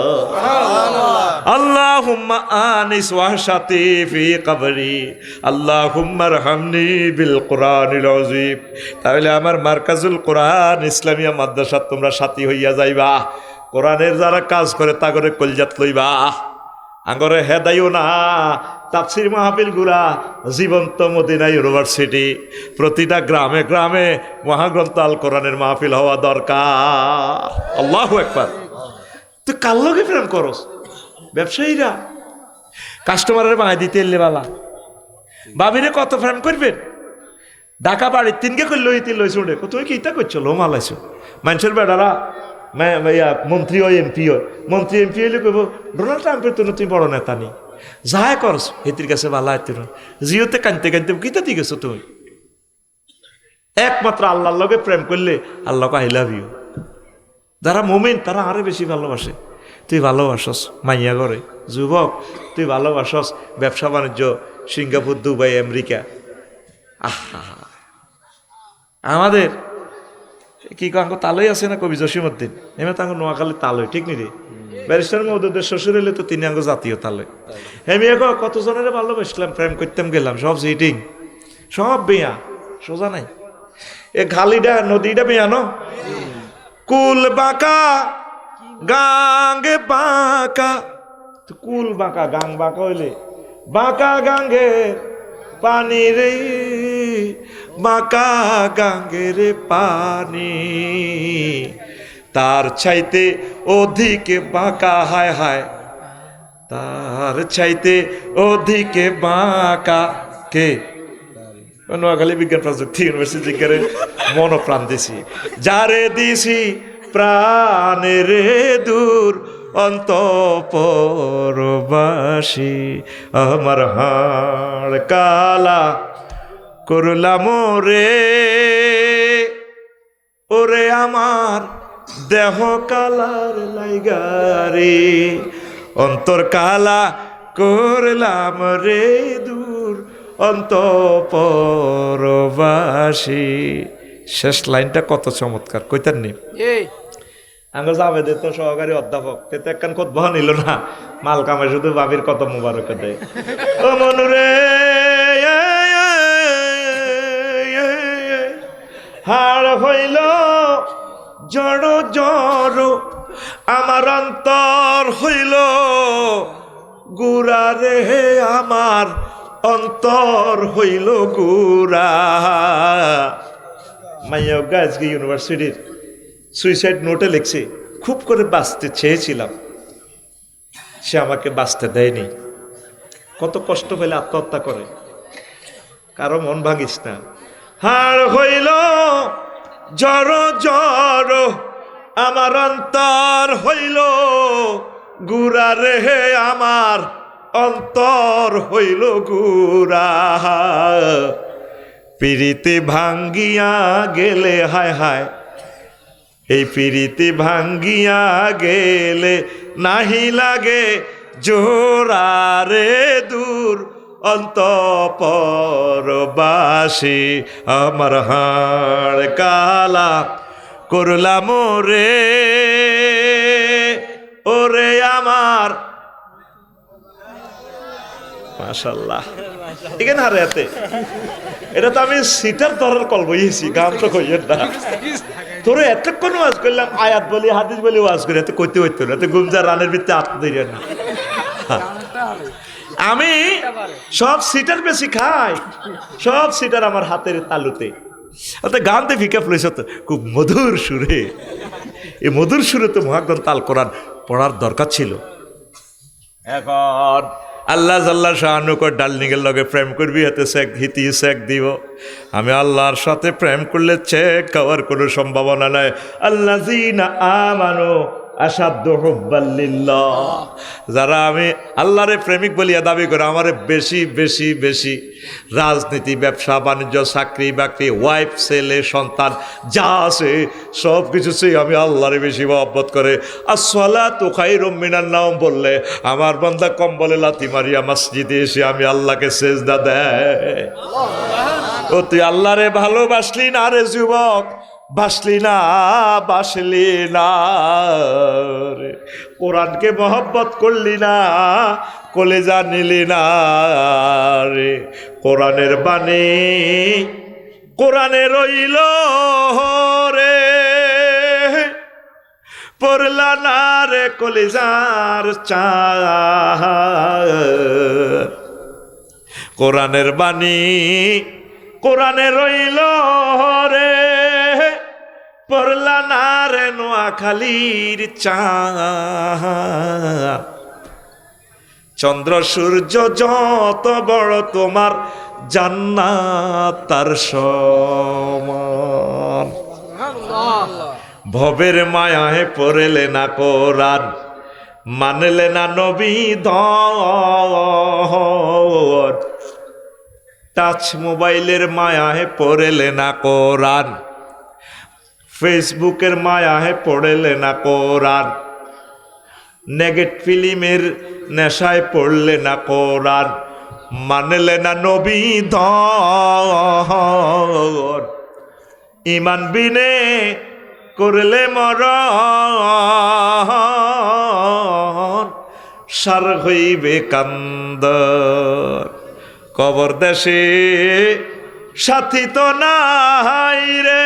আল্লাহুম্মা আনিস ওয়াহশাতি ফি কবরি, আল্লাহুম্মা রহমনি বিল কোরআনিল আযীম। তাহলে আমার মার্কাজুল কোরআন ইসলামিয়া মাদ্রাসা তোমরা সাথী হইয়া যাইবা। কোরআনের যারা কাজ করে তা করে কলজাত লইবা, আঙ্গরে হেদাইও না। তাফসির মাহফিল গুলা জীবন্ত মদিনা ইউনিভার্সিটি, প্রতিটা গ্রামে গ্রামে মহাগ্রন্থ আল কোরআনের মাহফিল হওয়া দরকার। আল্লাহু আকবার। তুই কার লগে প্রেম করস? ব্যবসায়ীরা কাস্টমারের বাহাই দিতে এলে বালা বাবিরে কত প্রেম করবেন? ঢাকা বাড়ির তিনকে করলো লইছ রে, তুমি কি ইটা করছো? লো মালাইছো মানুষের বেড়ারা মন্ত্রী হয় এমপি হয়, মন্ত্রী এমপি হইলে কইব ডোনাল্ড ট্রাম্পের তো তুমি বড় নেতা নি, যাই করস হেতির কাছে বালা এত জিওতে কানতে কানতে কিতা দিয়ে গেছো তুমি? একমাত্র আল্লাহর লগে প্রেম করলে আল্লাহকে আই লাভ ইউ। যারা মোমেন তারা আরো বেশি ভালোবাসে। তুই ভালোবাসস মাইয়া করে যুবক, তুই ভালোবাসস ব্যবসা বাণিজ্য সিঙ্গাপুর, দুবাই, আমেরিকা। আহা আমাদের কি কাঙ্ক তালই আছে না কবি জসিমউদ্দিন, এমনি তাঙ্ক নোয়াখালী তালই ঠিক নি রে। ব্যারিস্টার মহোদয়ের শ্বশুর এলে তো তিনি আঙ্গ জাতীয় তালই। হেমি এখন কতজনের ভালোবাসলাম, প্রেম করতাম গেলাম, সব সিটিং, সব বেয়া, সোজা নাই। এ খালিটা নদীটা বেয়া ন, কুল বাঁকা গাঙ্গে বাঁকা, কুল বাঁকা গাং বাঁকা হইলে বাঁকা গাঙ্গে পানি রে, বাঁকা গাঙ্গের পানি তার চাইতে অধিক বাঁকা, হায় হায় তার চাইতে অধিক বাঁকা কে? নোয়াখালী বিজ্ঞান প্রযুক্তি ইউনিভার্সিটি করে মনোপ্রাণ দিছি, যারে দিছি প্রাণের দূর অন্তঃপরবাসী, আমার হাড় কালা করলাম রে, ওরে আমার দেহ কালার লাইগারে, অন্তর কালা করলাম রে দূর অন্তঃপরবাসী। শেষ লাইনটা কত চমৎকার কইতার নি আঙ্গ যাবে দে তো সহকারী অধ্যাপক তেতে একখান কত বহ নিল না মাল কামে শুধু বাবির কত মুবারক দেয় ও মনুরে হাড় হইল জড় জড় আমার অন্তর হইল গুড়া রে আমার অন্তর হইল গুড়া মাইয়া আজকে ইউনিভার্সিটির সুইসাইড নোটে লিখছে খুব করে বাঁচতে চেয়েছিলাম সে আমাকে বাঁচতে দেয়নি কত কষ্ট পেলে আত্মহত্যা করে কারো মন ভাঙিস না হাড় হইল জড় জড় আমার অন্তর হইল গুড়া রে আমার অন্তর হইল গুড়া পিরিতে ভাঙ্গিয়া গেলে হায় হায় এই পিরিতে ভাঙ্গিয়া গেলে নাহি লাগে জোড়া রে দূর অন্তঃপরবাসী আমার হাড় কালা করলাম রে ওরে আমার মাশাআল্লাহ এখানে হারে এতে এটা তো আমি সিটার ধরার কল বইয়েছি গান তো কইয়ের না তোরে এতক্ষণ ওয়াজ করলাম আয়াত বলি হাদিস বলি ওয়াজ করি এত কইতে হইতো না এত গুমজা রানের ভিত্তি আত্মধৈর্য না আমি সব সিটার বেশি খাই সব সিটার আমার হাতের তালুতে গানতে ফিকা ফেলেছ তো খুব মধুর সুরে এই মধুর সুরে তো মহাগ্রন্থ তাল কোরআন পড়ার দরকার ছিল এখন আল্লাহ জাল্লা শাহানুকর ডালনিগের লগে প্রেম করবি হাতে শেখ হিতি শেখ দিব আমি আল্লাহর সাথে প্রেম করলে চেক খাওয়ার কোনো সম্ভাবনা নাই আল্লাহ জিনা আমানো আসাধ্য হুব্বাল্লিল্লাহ যারা আমি আল্লাহরে প্রেমিক বলিয়া দাবি করে আমারে বেশি বেশি বেশি রাজনীতি ব্যবসা বাণিজ্য চাকরি বাকরি ওয়াইফ ছেলে সন্তান যা আছে সব কিছু সেই আমি আল্লাহরে বেশি মহব্বত করে আসসালাতু খায়রুম মিনান নাওম বললে আমার বান্দা কম্বলে লাথি মারিয়া মসজিদে এসে আমি আল্লাহকে সেজদা দেয় ও তুই আল্লাহরে ভালোবাসলি না রে যুবক বাসলি না বাসলি না রে কোরআনকে মহব্বত করলি না কলেজা নিলি না রে কোরআনের বাণী কোরআনে রইল রে পড়লা না রে কলেজার চা কোরআনের বাণী কোরআনে রইল রে পড়লা না রে নোয়াখালীর চাঁদ চন্দ্র সূর্য যত বড় তোমার জান্নাত তার সমান ভবের মায়ায় পড়লে না কোরআন মানলে না নবী দর টাচ মোবাইলের মায়ায় পড়লে না কোরআন ফেসবুকের মায়ায় পড়লে না কোরআন নেগেট ফিল্মের নেশায় পড়লে না কোরআন মানলে না নবী ধর ইমান বিনে করলে মরণ সার হইবে কান্দর কবর দেশে সাথী তো নাই রে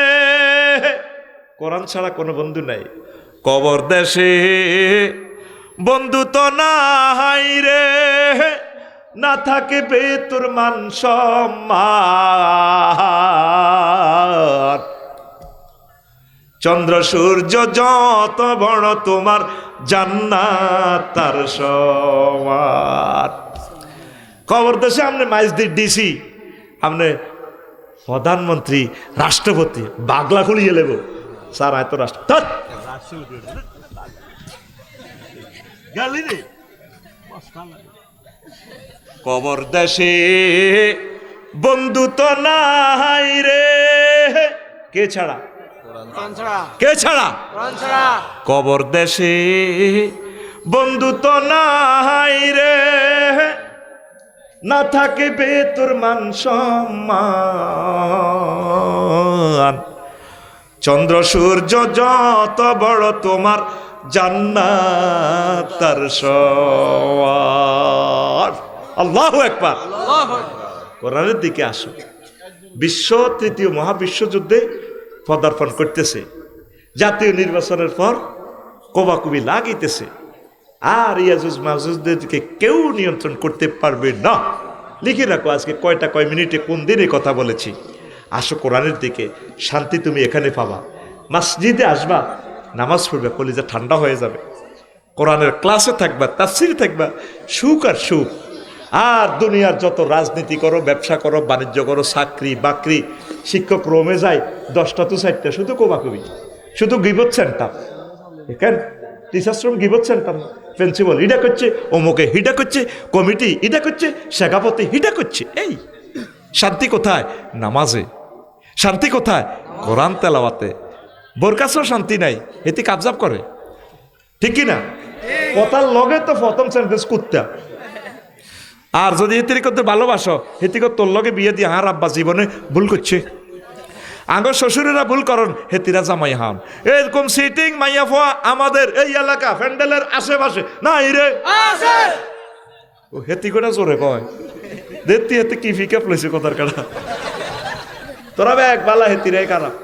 কোরআন ছাড়া কোনো বন্ধু নাই কবর দেশে বন্ধু তো নাই রে না থাকে বে তোর মান সম্মান চন্দ্র সূর্য যত বড় তোমার জান্নাত তার সমান কবর দেশে আপনি মাইজদি ডিসি আপনি প্রধানমন্ত্রী রাষ্ট্রপতি বাগলা খুলিয়ে লেব স্যার আয় তো রাষ্ট্র কবর দেশে বন্ধু তো নাই রে কে ছাড়া কে ছাড়া কবর দেশে বন্ধু তো নাই রে না থাকে বে তোর মান সম্মান চন্দ্র সূর্য যত বড় তোমার জান্নাত তার সওয়ার। আল্লাহু আকবার। কোরআনের দিকে আসো। বিশ্ব তৃতীয় মহাবিশ্বযুদ্ধে পদার্পণ করতেছে, জাতীয় নির্বাচনের পর কোবাকুবি লাগিতেছে, আর ইয়াজুজ মাজুজদেরকে কেউ নিয়ন্ত্রণ করতে পারবে না। লিখে রাখো আজকে কয় মিনিটে কোন দিনে কথা বলেছি। আসো কোরআনের দিকে, শান্তি তুমি এখানে পাবা। মসজিদে আসবা, নামাজ পড়বে, কলিজা ঠান্ডা হয়ে যাবে। কোরআনের ক্লাসে থাকবা, তাফসিরে থাকবা, সুখ আর সুখ। আর দুনিয়ার যত রাজনীতি করো, ব্যবসা করো, বাণিজ্য করো, চাকরি বাকরি, শিক্ষক রোমে যায় 10টা তো 4টা, শুধু কোবাকুবি, শুধু গিবত সেন্টার। এখানে টিচার্স রুম গিবত সেন্টার, প্রিন্সিপাল হিডা করছে, অমুকে হিডা করছে, কমিটি হিডা করছে, শেখাপতি হিডা করছে। এই শান্তি কোথায়? নামাজে। শান্তি কোথায়? কোরআন তেলাওয়াতে। বোর কাছেও শান্তি নাই, এতে কাবজাব করে, ঠিক কিনা? কথার লগে তো প্রথম সেন্টেন্স কুত্তা। আর যদি হেতির করতে ভালোবাসো, হেতিক তোর লগে বিয়ে দিয়ে আর আব্বা জীবনে ভুল করছে, আগর শ্বশুরেরা ভুল করন, হেতিরা জামাই হান। এরকম সিটিং মাইয়া ফোয়া আমাদের এই এলাকা প্যান্ডেলের আশেপাশে নাই রে, ও হেতি করে জোরে কয় দেখতি হেতে কি ফিকে প্লেছে কথার কাটা। তোরা এক বালা হেতিরে খারাপ।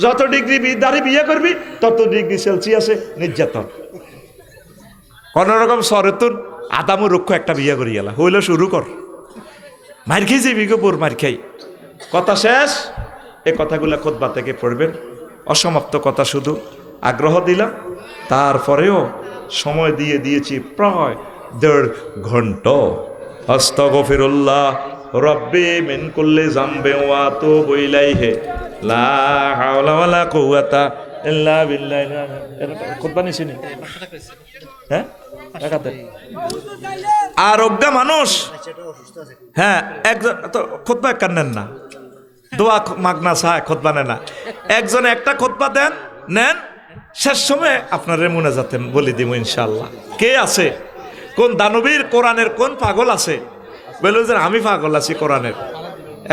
যত ডিগ্রি দাঁড়ি বিয়ে করবি তত ডিগ্রি সেলসিয়াসে নির্যাতন। কোন রকম সরেতুন আদামু রুক্ষ একটা বিয়ে করি গেলা হইলে শুরু কর, মার খেয়ে যাবি গো, বোর মার খাই। কথা শেষ। এ কথাগুলা খুতবা থেকে পড়বেন, অসমাপ্ত কথা শুধু আগ্রহ দিলাম। তারপরেও সময় দিয়েছি প্রায় 1.5 ঘন্টা। আস্তাগফিরুল্লাহ রব্বি মিন কুল্লি যামবি ওয়া আতুবু ইলাইহি লা হাওলা ওয়ালা কুওয়াতা ইল্লা বিল্লাহ। খুতবা নিছিনি? হ্যাঁ, আর অজ্ঞা মানুষ, হ্যাঁ, একজন তো খুতবা কান্নেন না, দোয়া মাগনা চায়, খুতবা নেন না। একজনে একটা খুতবা দেন, নেন, শেষ সময় আপনার মুনাজাতে বলি দিব ইনশাআল্লাহ। কে আছে? কোন দানবীর কোরআনের কোন পাগল আছে? বলল যে আমি পাগল আছি কোরআনের,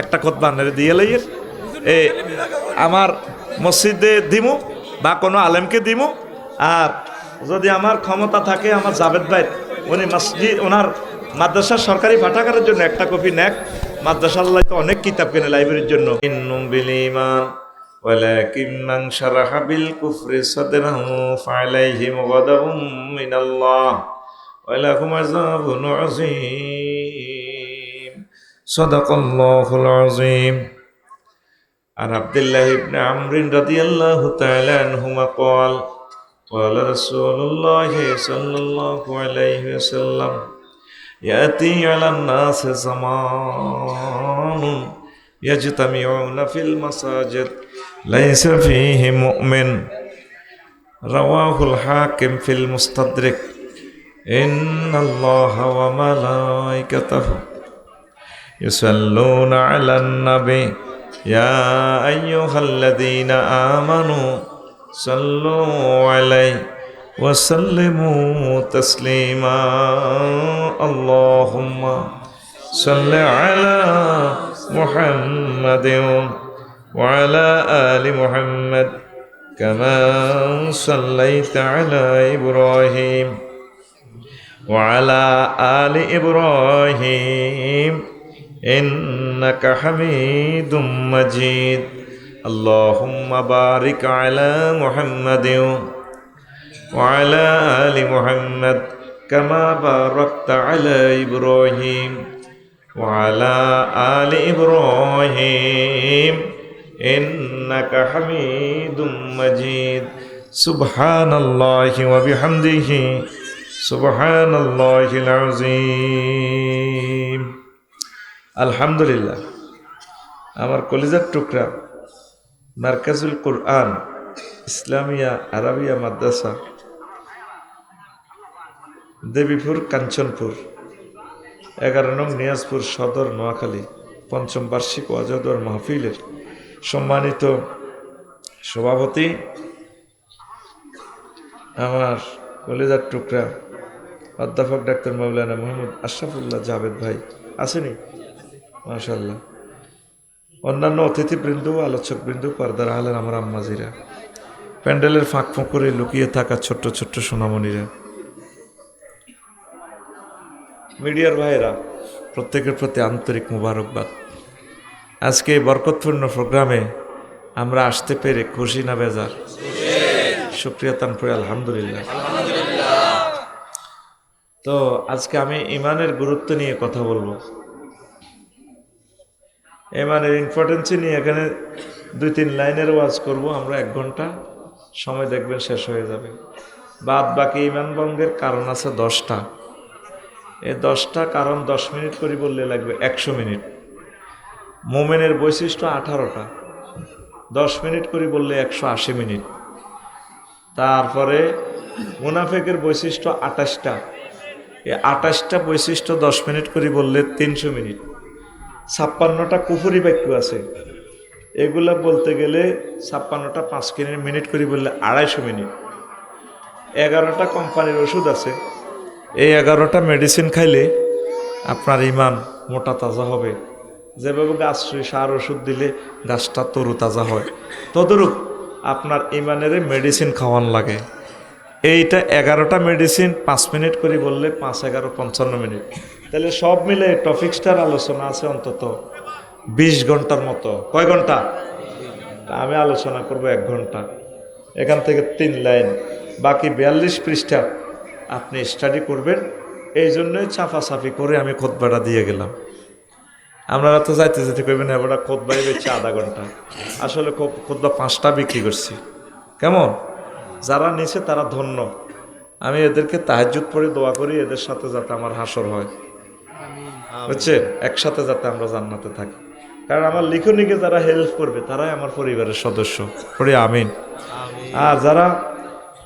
একটা খুতবা দিয়ে লইয়ের আমার মসজিদে দিমু বা কোনো আলেমকে দিমু। আর যদি আমার ক্ষমতা থাকে আমার জাভেদ ভাই, উনি মসজিদ ওনার মাদ্রাসার সরকারি পাঠাগারের জন্য একটা কপি নেক। মাদ্রাসাল্লাহ তো অনেক কিতাব কেনে লাইব্রেরির জন্য। ইন্নুম বিল ঈমান ওয়ালাকিন মান শারাহা বিল কুফরি সাদরাহু ফালাইহিম গাদাবুম মিনাল্লাহ ওয়া লাহুম আযাবুন আযীম। সাদাকাল্লাহুল আযীম। আর আব্দুল্লাহ ইবনে আমর রাদিয়াল্লাহু তাআলা আনহুমা ক্বাল قال رسول الله صلى الله عليه وسلم يأتي على الناس زمان يجتمعون في المساجد ليس فيه مؤمن. رواه الحاكم في المستدرك. إن الله وملائكته يصلون على النبي يا أيها الذين آمنوا صلوا عليه وسلموا تسليما. اللهم صل على محمد وعلى آل محمد كما صليت على إبراهيم وعلى آل إبراهيم إنك حميد مجيد. اللهم بارك على محمد وعلى آل محمد كما باركت على إبراهيم وعلى آل إبراهيم إنك حميد مجيد. سبحان الله وبحمده سبحان الله العظيم. الحمد لله. আমার কলিজার টুকরা মার্কাজুল কোরআন ইসলামিয়া আরাবিয়া মাদ্রাসা দেবীপুর কাঞ্চনপুর 11 নং নিয়াজপুর সদর নোয়াখালী 5ম বার্ষিক ওয়াজদার মাহফিলের সম্মানিত সভাপতি আমার কলিজার টুকরা অধ্যাপক ডাক্তার মাওলানা মোহাম্মদ আশরাফুল্লাহ জাভেদ ভাই। আসেনি? মাশাআল্লাহ। অন্যান্য অতিথিবৃন্দ, আলোচকবৃন্দ, পর্দার আলের আমার আম্মাজিরা, প্যান্ডেলের ফাঁক ফোঁকরে লুকিয়ে থাকা ছোট্ট ছোট্ট সোনামণিরা, মিডিয়ার ভাইয়েরা, প্রত্যেকের প্রতি আন্তরিক মুবারকবাদ। আজকে এই বরকতপূর্ণ প্রোগ্রামে আমরা আসতে পেরে খুশি না বেজার? শুকরিয়া তানপুরে আলহামদুলিল্লাহ। তো আজকে আমি ইমানের গুরুত্ব নিয়ে কথা বলবো, ইমানের ইম্পর্টেন্সি নিয়ে এখানে 2-3 লাইনের ওয়াজ করব। আমরা 1 ঘন্টা সময় দেখবেন শেষ হয়ে যাবে। বাদ বাকি ইমান ভঙ্গের কারণ আছে 10টা। এই 10টা কারণ 10 মিনিট করে বললে লাগবে 100 মিনিট। মোমেনের বৈশিষ্ট্য 18টা, 10 মিনিট করে বললে 180 মিনিট। তারপরে মুনাফেকের বৈশিষ্ট্য 28টা, এই 28টা বৈশিষ্ট্য 10 মিনিট করে বললে 300 মিনিট। 56টা কুফরি বাক্য আছে, এগুলা বলতে গেলে 56টা 5 মিনিট করে বললে 250 মিনিট। 11টা কোম্পানির ওষুধ আছে, এই 11টা মেডিসিন খাইলে আপনার ইমান মোটা তাজা হবে। যেভাবে গাছ সার ওষুধ দিলে গাছটা তরু তাজা হয়, তদরূপ আপনার ইমানের মেডিসিন খাওয়ান লাগে। এইটা 11টা মেডিসিন 5 মিনিট করে বললে 5 11 55 মিনিট। তাহলে সব মিলে টপিক্সটার আলোচনা আছে অন্তত 20 ঘন্টার মতো। কয় ঘন্টা? আমি আলোচনা করব 1 ঘন্টা। এখান থেকে 3 লাইন, বাকি 42 পৃষ্ঠা আপনি স্টাডি করবেন। এই জন্যই চাফাচাফি করে আমি খুতবাটা দিয়ে গেলাম। আপনারা তো যাইতে যেতে করবেন এবার খুতবাই বেছে আধা ঘন্টা। আসলে খুতবা 5টা বিক্রি করছি। কেমন? যারা নিছে তারা ধন্য। আমি এদেরকে তাহাজ্জুদ পড়ে দোয়া করি এদের সাথে যাতে আমার হাসর হয়, বুঝছে, একসাথে যাতে আমরা জান্নাতে থাকি। কারণ আমার লিখনিকে যারা হেল্প করবে তারাই আমার পরিবারের সদস্য। পড়ি আমিন। আর যারা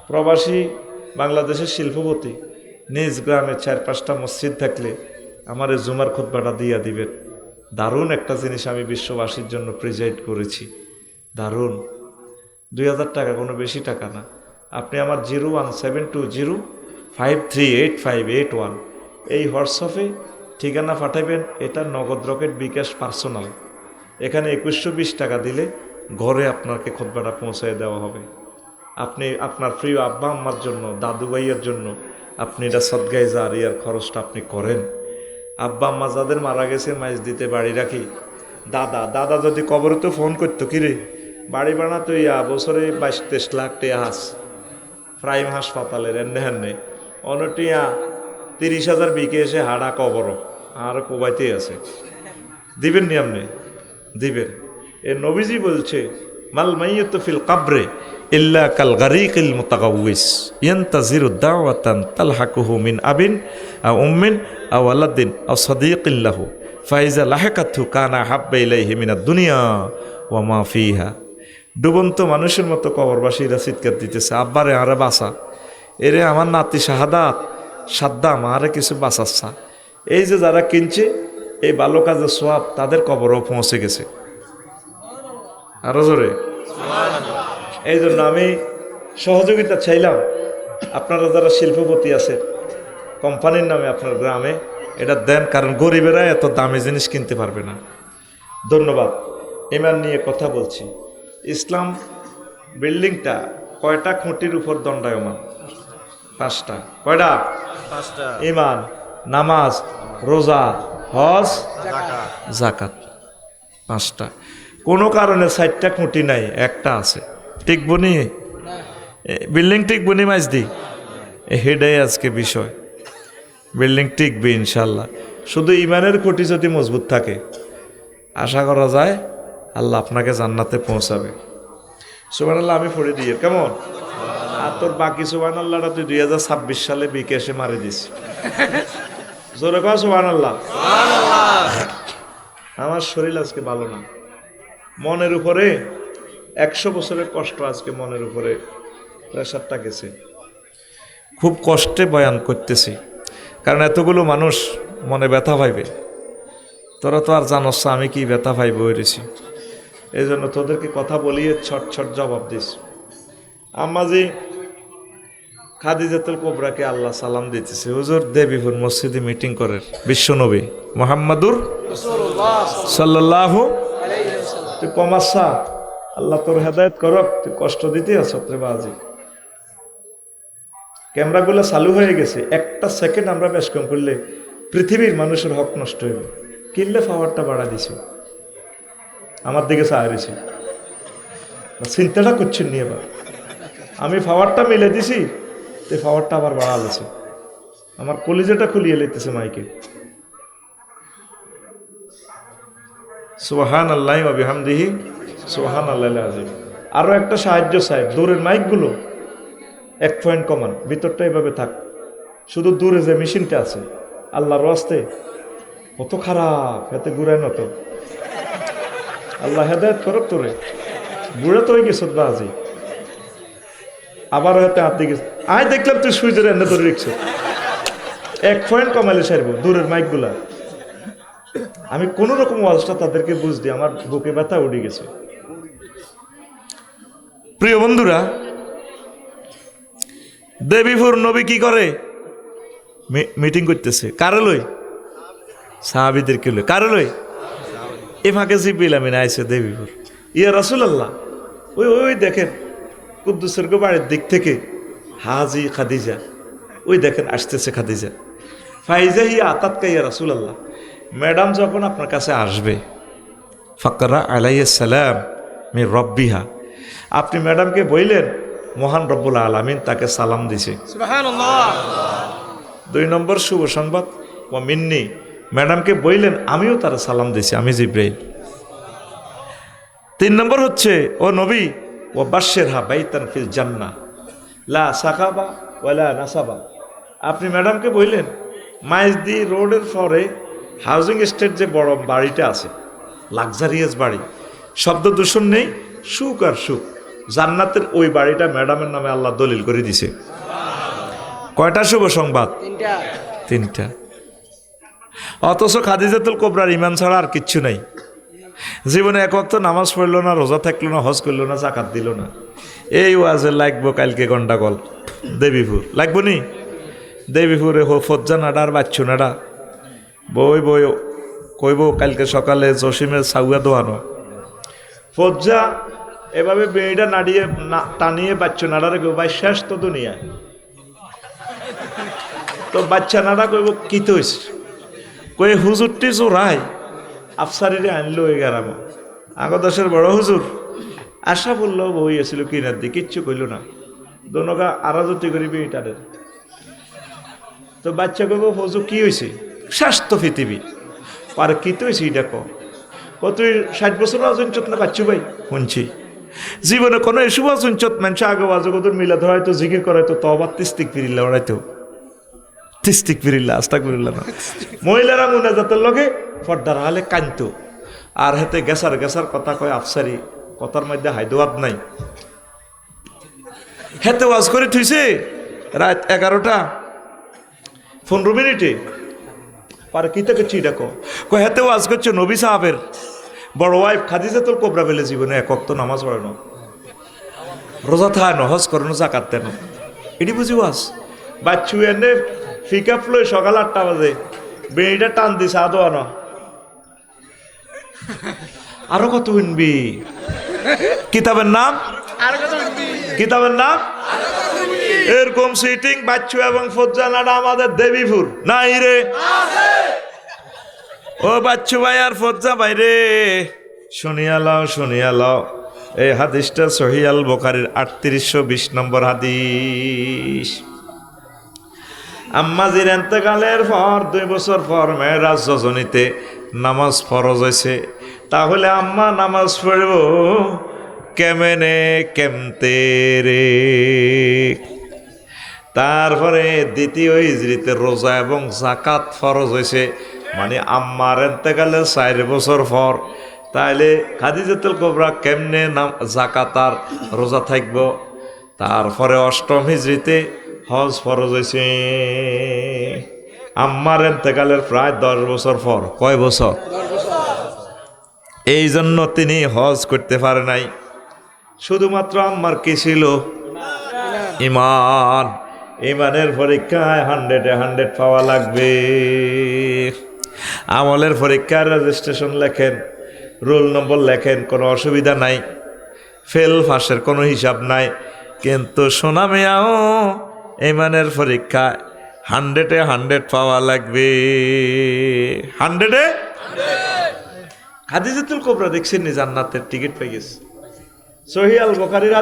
প্রবাসী বাংলাদেশের শিল্পপতি, নিজ গ্রামে 4-5টা মসজিদ থাকলে আমার এই জুমার খুতবাটা দিয়ে দিবেন। দারুণ একটা জিনিস আমি বিশ্ববাসীর জন্য প্রেজেন্ট করেছি, দারুণ। 2000 টাকা, কোনো বেশি টাকা না। আপনি আমার 01720538581 এই হোয়াটসঅ্যাপে ঠিকানা পাঠাবেন। এটা নগদ রকেট বিকাশ পার্সোনাল। এখানে 2120 টাকা দিলে ঘরে আপনাকে খুতবাটা পৌঁছায় দেওয়া হবে। আপনি আপনার প্রিয় আব্বা আম্মার জন্য, দাদু ভাইয়ের জন্য আপনি এটা সদগায়ে জারিয়ার খরচটা আপনি করেন। আব্বা আম্মা যাদের মারা গেছে মাইজ দিতে বাড়ি রাখি, দাদা যদি কবরেতে ফোন করতো, কিরে বাড়ি বানাতো বছরে 22-23 লাখ টাকা হাস প্রাইম হাসপাতালের এনে হেনে অনটিয়া 30,000 বিকে এসে হাড়া কবর আর কোবাইতে আছে, দিবেন নি আপনি? দিবেন। এ নবীজি বলছে মাল মাইয়িতু ফিল কবরে ইল্লা কাল গারিকিল মুতাগাউইস ইয়ান্তাজিরু দাওয়াতান তালহাকুহু মিন আবিন আও উম্মিন আও ওয়ালাদিন আও সাদীকিন লাহু ফাইজা লাহাকাতহু কানা হাব্বা ইলাইহি মিনাদ দুনিয়া ওয়া মা ফিহা। ডুবন্ত মানুষের মতো কবরবাসীরা চিৎকার দিতেছে, আব্বারে আরে বাসা, এরে আমার নাতি শাহাদাত সাদ্দাম আরে কিছু বাঁচাচ্ছা। এই যে যারা কিনছে এই ভালো কাজের সোয়াব তাদের কবরও পৌঁছে গেছে। আরো জোরে। এই জন্য আমি সহযোগিতা চাইলাম, আপনারা যারা শিল্পপতি আছে কোম্পানির নামে আপনার গ্রামে এটা দেন, কারণ গরিবেরা এত দামি জিনিস কিনতে পারবে না। ধন্যবাদ। ইমান নিয়ে কথা বলছি। ইসলাম বিল্ডিংটা কয়টা খুঁটির উপর দণ্ডায়মান? 5টা। কয়টা? 5টা। ইমান, নামাজ, রোজা, হজ, যাকাত। 5টা। কোনো কারণে 4টা খুঁটি নাই, একটা আছে। টিকবনি বিল্ডিং, টিকবনি মাইজ দি, হেডাই আজকে বিষয়। বিল্ডিং টিকবে ইনশাল্লাহ। শুধু ইমানের খুঁটি যদি মজবুত থাকে আশা করা যায় আল্লাহ আপনাকে জান্নাতে পৌঁছাবে। সুবহানাল্লাহ আমি পড়ে দিয়ে কেমন? আর তোর বাকি সুবহানাল্লাহটা তুই 2026 সালে বিকেশে মারি দিস। জোরে কর সুবহানাল্লাহ। আমার শরীর আজকে ভালো না, মনের উপরে 100 বছরের কষ্ট আজকে মনের উপরে প্রেশারটা গেছে। খুব কষ্টে বয়ান করতেছি, কারণ এতগুলো মানুষ মনে ব্যথা পাইবে। তোরা তো আর জানোস আমি কি ব্যথা পাইব হয়েছি, এই জন্য তোদেরকে কথা বলিয়ে ছট জবাব দিস। আম্মাজি খাদিজাতুল কুবরাকে আল্লাহ সালাম দিতেছে, হুজুর দেবীপুর মসজিদে মিটিং করেন বিশ্বনবী মুহাম্মাদুর সাল্লাল্লাহু তুই কমাচ্ছা, আল্লাহ তোর হেদায়েত করক, তুই কষ্ট দিতে আস রে বাজি। ক্যামেরাগুলো চালু হয়ে গেছে, একটা সেকেন্ড আমরা বেশ কম করলে পৃথিবীর মানুষের হক নষ্ট হইবে। কিনলে পাওয়ারটা বাড়া দিছে, আমার দিকে চাহিয়েছে, চিন্তাটা করছেন নি। এবার আমি পাওয়ারটা মিলে দিছি, তো পাওয়ারটা আবার বাড়া গেছে, আমার কলিজাটা খুলিয়ে লেতেছে মাইকে। সুবহান আল্লাহি ওয়া বিহামদিহি সুবহান আল্লাহিল আযীম। আরো একটা সাহায্য চাই, দূরের মাইকগুলো 1 পয়েন্ট কমান, ভিতরটা এভাবে থাক, শুধু দূরে যে মেশিনটা আছে আল্লাহর রাস্তে কত খারাপ, এতে ঘুরায় নত। আল্লাহ হেদায়েত করক তোরে, বুড়া তো হয়ে গেছ বাজি, আবার হয়তো হাত দিকে আয় দেখলাম তুই সুইচের এনে ধরে রেখছ। 1 পয়েন্ট কমাইলে সারবো দূরের মাইকগুলা। আমি কোন রকম ওয়াজটা তাদেরকে বুঝদি, আমার বুকে ব্যথা উঠে গেছে। প্রিয় বন্ধুরা, দেবীপুর নবী কি করে? মিটিং করতেছে, কারে লই? সাহাবীদেরকে লই। কারে লই? এ ফাঁকে জিব্রিল আমিন আইছে দেবীপুর। ইয়া রাসূলুল্লাহ, ওই ওই দেখেন কুদ্দুসের বাড়ির দিক থেকে হাজি খাদিজা, ওই দেখেন আসতেছে খাদিজা। ফাইজা ইয়া আতাতকা ইয়া রাসূলুল্লাহ, ম্যাডাম যখন আপনার কাছে আসবে, ফাকরা আলাইহিস সালাম মির রব্বিহা, আপনি ম্যাডামকে বললেন মহান রব্বুল আলামিন তাকে সালাম দিছে। সুবহানাল্লাহ। 2 নম্বর শুভ সংবাদ, ওয়া মিন্নি, ম্যাডামকে বললেন আমিও তার সালাম দিছি, আমি জিব্রাইল। 3 নম্বর হচ্ছে, ও নবী, ও বাশশিরহা বাইতান ফিল জান্নাহ লা সাখাবা ওয়ালা নাসাবা, আপনি ম্যাডামকে বললেন মাইজদি রোডের পরে হাউজিং এস্টেট যে বড় বাড়িটা আছে, লাক্সারিয়াস বাড়ি, শব্দ দূষণ নেই, সুখ আর সুখ, জান্নাতের ওই বাড়িটা ম্যাডামের নামে আল্লাহ দলিল করে দিছে। কয়টা শুভ সংবাদ? 3টা। অথচ খাদিজাতুল কুবরার ঈমান ছাড়া আর কিচ্ছু নাই। জীবনে 1 ওয়াক্ত নামাজ পড়লো না, রোজা থাকলো না, হজ করলো না, যাকাত দিল না। এই ওয়াজে লাগবো কালকে গন্ডাগোল, দেবীপুর লাগবো নি? দেবীপুরে ফজ্জা নাডা আর বাচ্চু নাডা বই বই কইব কালকে সকালে জসিমের সাউয়া দোয়ানো। ফজ্জা এভাবে বেড়িটা নাড়িয়ে টানিয়ে বাচ্চু নাড়ারে কেউ ভাই শেষ তো দুনিয়া, তো বাচ্চা নাড়া কইব কি তৈস, কই হুজুরটি চোরাই আফসারিরে আনলো ওই গেরাম আগদেশের বড় হুজুর আশা বললো বই আসছিল কিনার দিয়ে, কিচ্ছু কইল না, দোনগা আরাজতি করি বেটাদের। তো বাচ্চা কইব হুজুর কি হয়েছে? স্বাস্থ্য পৃথিবী আর কি তো হয়েছে এটা তুই 60 বছর অজঞ্চত না বাচ্চু ভাই? শুনছি জীবনে কোনো এসব অজঞ্চত মানুষ আগে আজগদর মিলাদ হয়তো জিকির করাইতো, তবার তিস্তিক ফিরিল্লা ওরাইতো, তিস্তিক ফিরিল্লা আস্তাগফিরুল্লাহ না। মহিলারা মুনাজাতের লগে পর্দার হালে কানতো, আর হেতে গেসার গেসার কথা কয় আফসারি, কথার মধ্যে হায়দোয়াদ নাই। হেতে ওয়াজ করে থুইছে রাত 11টা 15 মিনিটে, পারে কি থেকে চিটা কয় হেতে ওয়াজ করছে নবী সাহাবের বড় ওয়াইফ খাদিজাতুল কুবরা বেলে জীবনে 1 ওয়াক্ত নামাজ পড়ে না, রোজা থায় না, হজ করে না, যাকাত দেন, এটি বুঝি ওয়াজ। বাচ্চু এনে পিকআপ লই সকাল 8টা বাজে বেড়িটা টান দিছে আদোয়ানো, আরো কত শুনবি? কিতাবের নাম, কিতাবের নাম এরকম সিটিং বাচ্চু এবং ফজ্জা নাডা আমাদের দেবীপুর নাই রে? ও বাচ্চু ভাই আর ফজ্জা ভাই রে, শুনিয়া লাও, শুনিয়া লাও, এই হাদিসটা সহিহ আল বুখারীর 3820 নম্বর হাদিস। আম্মাজির ইন্তেকালের পর 2 বছর পর মেরাজ রজনীতে নামাজ ফরজ হয়েছে, তাহলে আম্মা নামাজ পড়ব কেমনে কেমতে রে? তারপরে 2য় হিজরিতে রোজা এবং যাকাত ফরজ হয়েছে, মানে আম্মার ইন্তেকালের 4 বছর পর। তাইলে খাদিজাতুল কুবরা কেমনে যাকাত আর রোজা থাকবো? তারপরে 8ম হিজরিতে হজ ফরজ হয়েছে আম্মার ইন্তেকালের প্রায় 10 বছর পর। কয় বছর? এই জন্য তিনি হজ করতে পারে নাই। শুধুমাত্র আম্মার কি ছিল? ঈমান। ঈমানের পরীক্ষায় 100-এ 100 পাওয়া লাগবে। আমলের পরীক্ষার রেজিস্ট্রেশন লেখেন, রোল নম্বর লেখেন, কোনো অসুবিধা নাই, ফেল ফাঁসের কোনো হিসাব নাই। কিন্তু সোনা মেয়াও ইমানের পরীক্ষা 100-এ 100 পাওয়া লাগবে। 100-এ হাদিসুল কুবরা দেখছেন নি, জান্নাতের টিকিট পেয়ে গেছে। সহিহ আল বুখারীর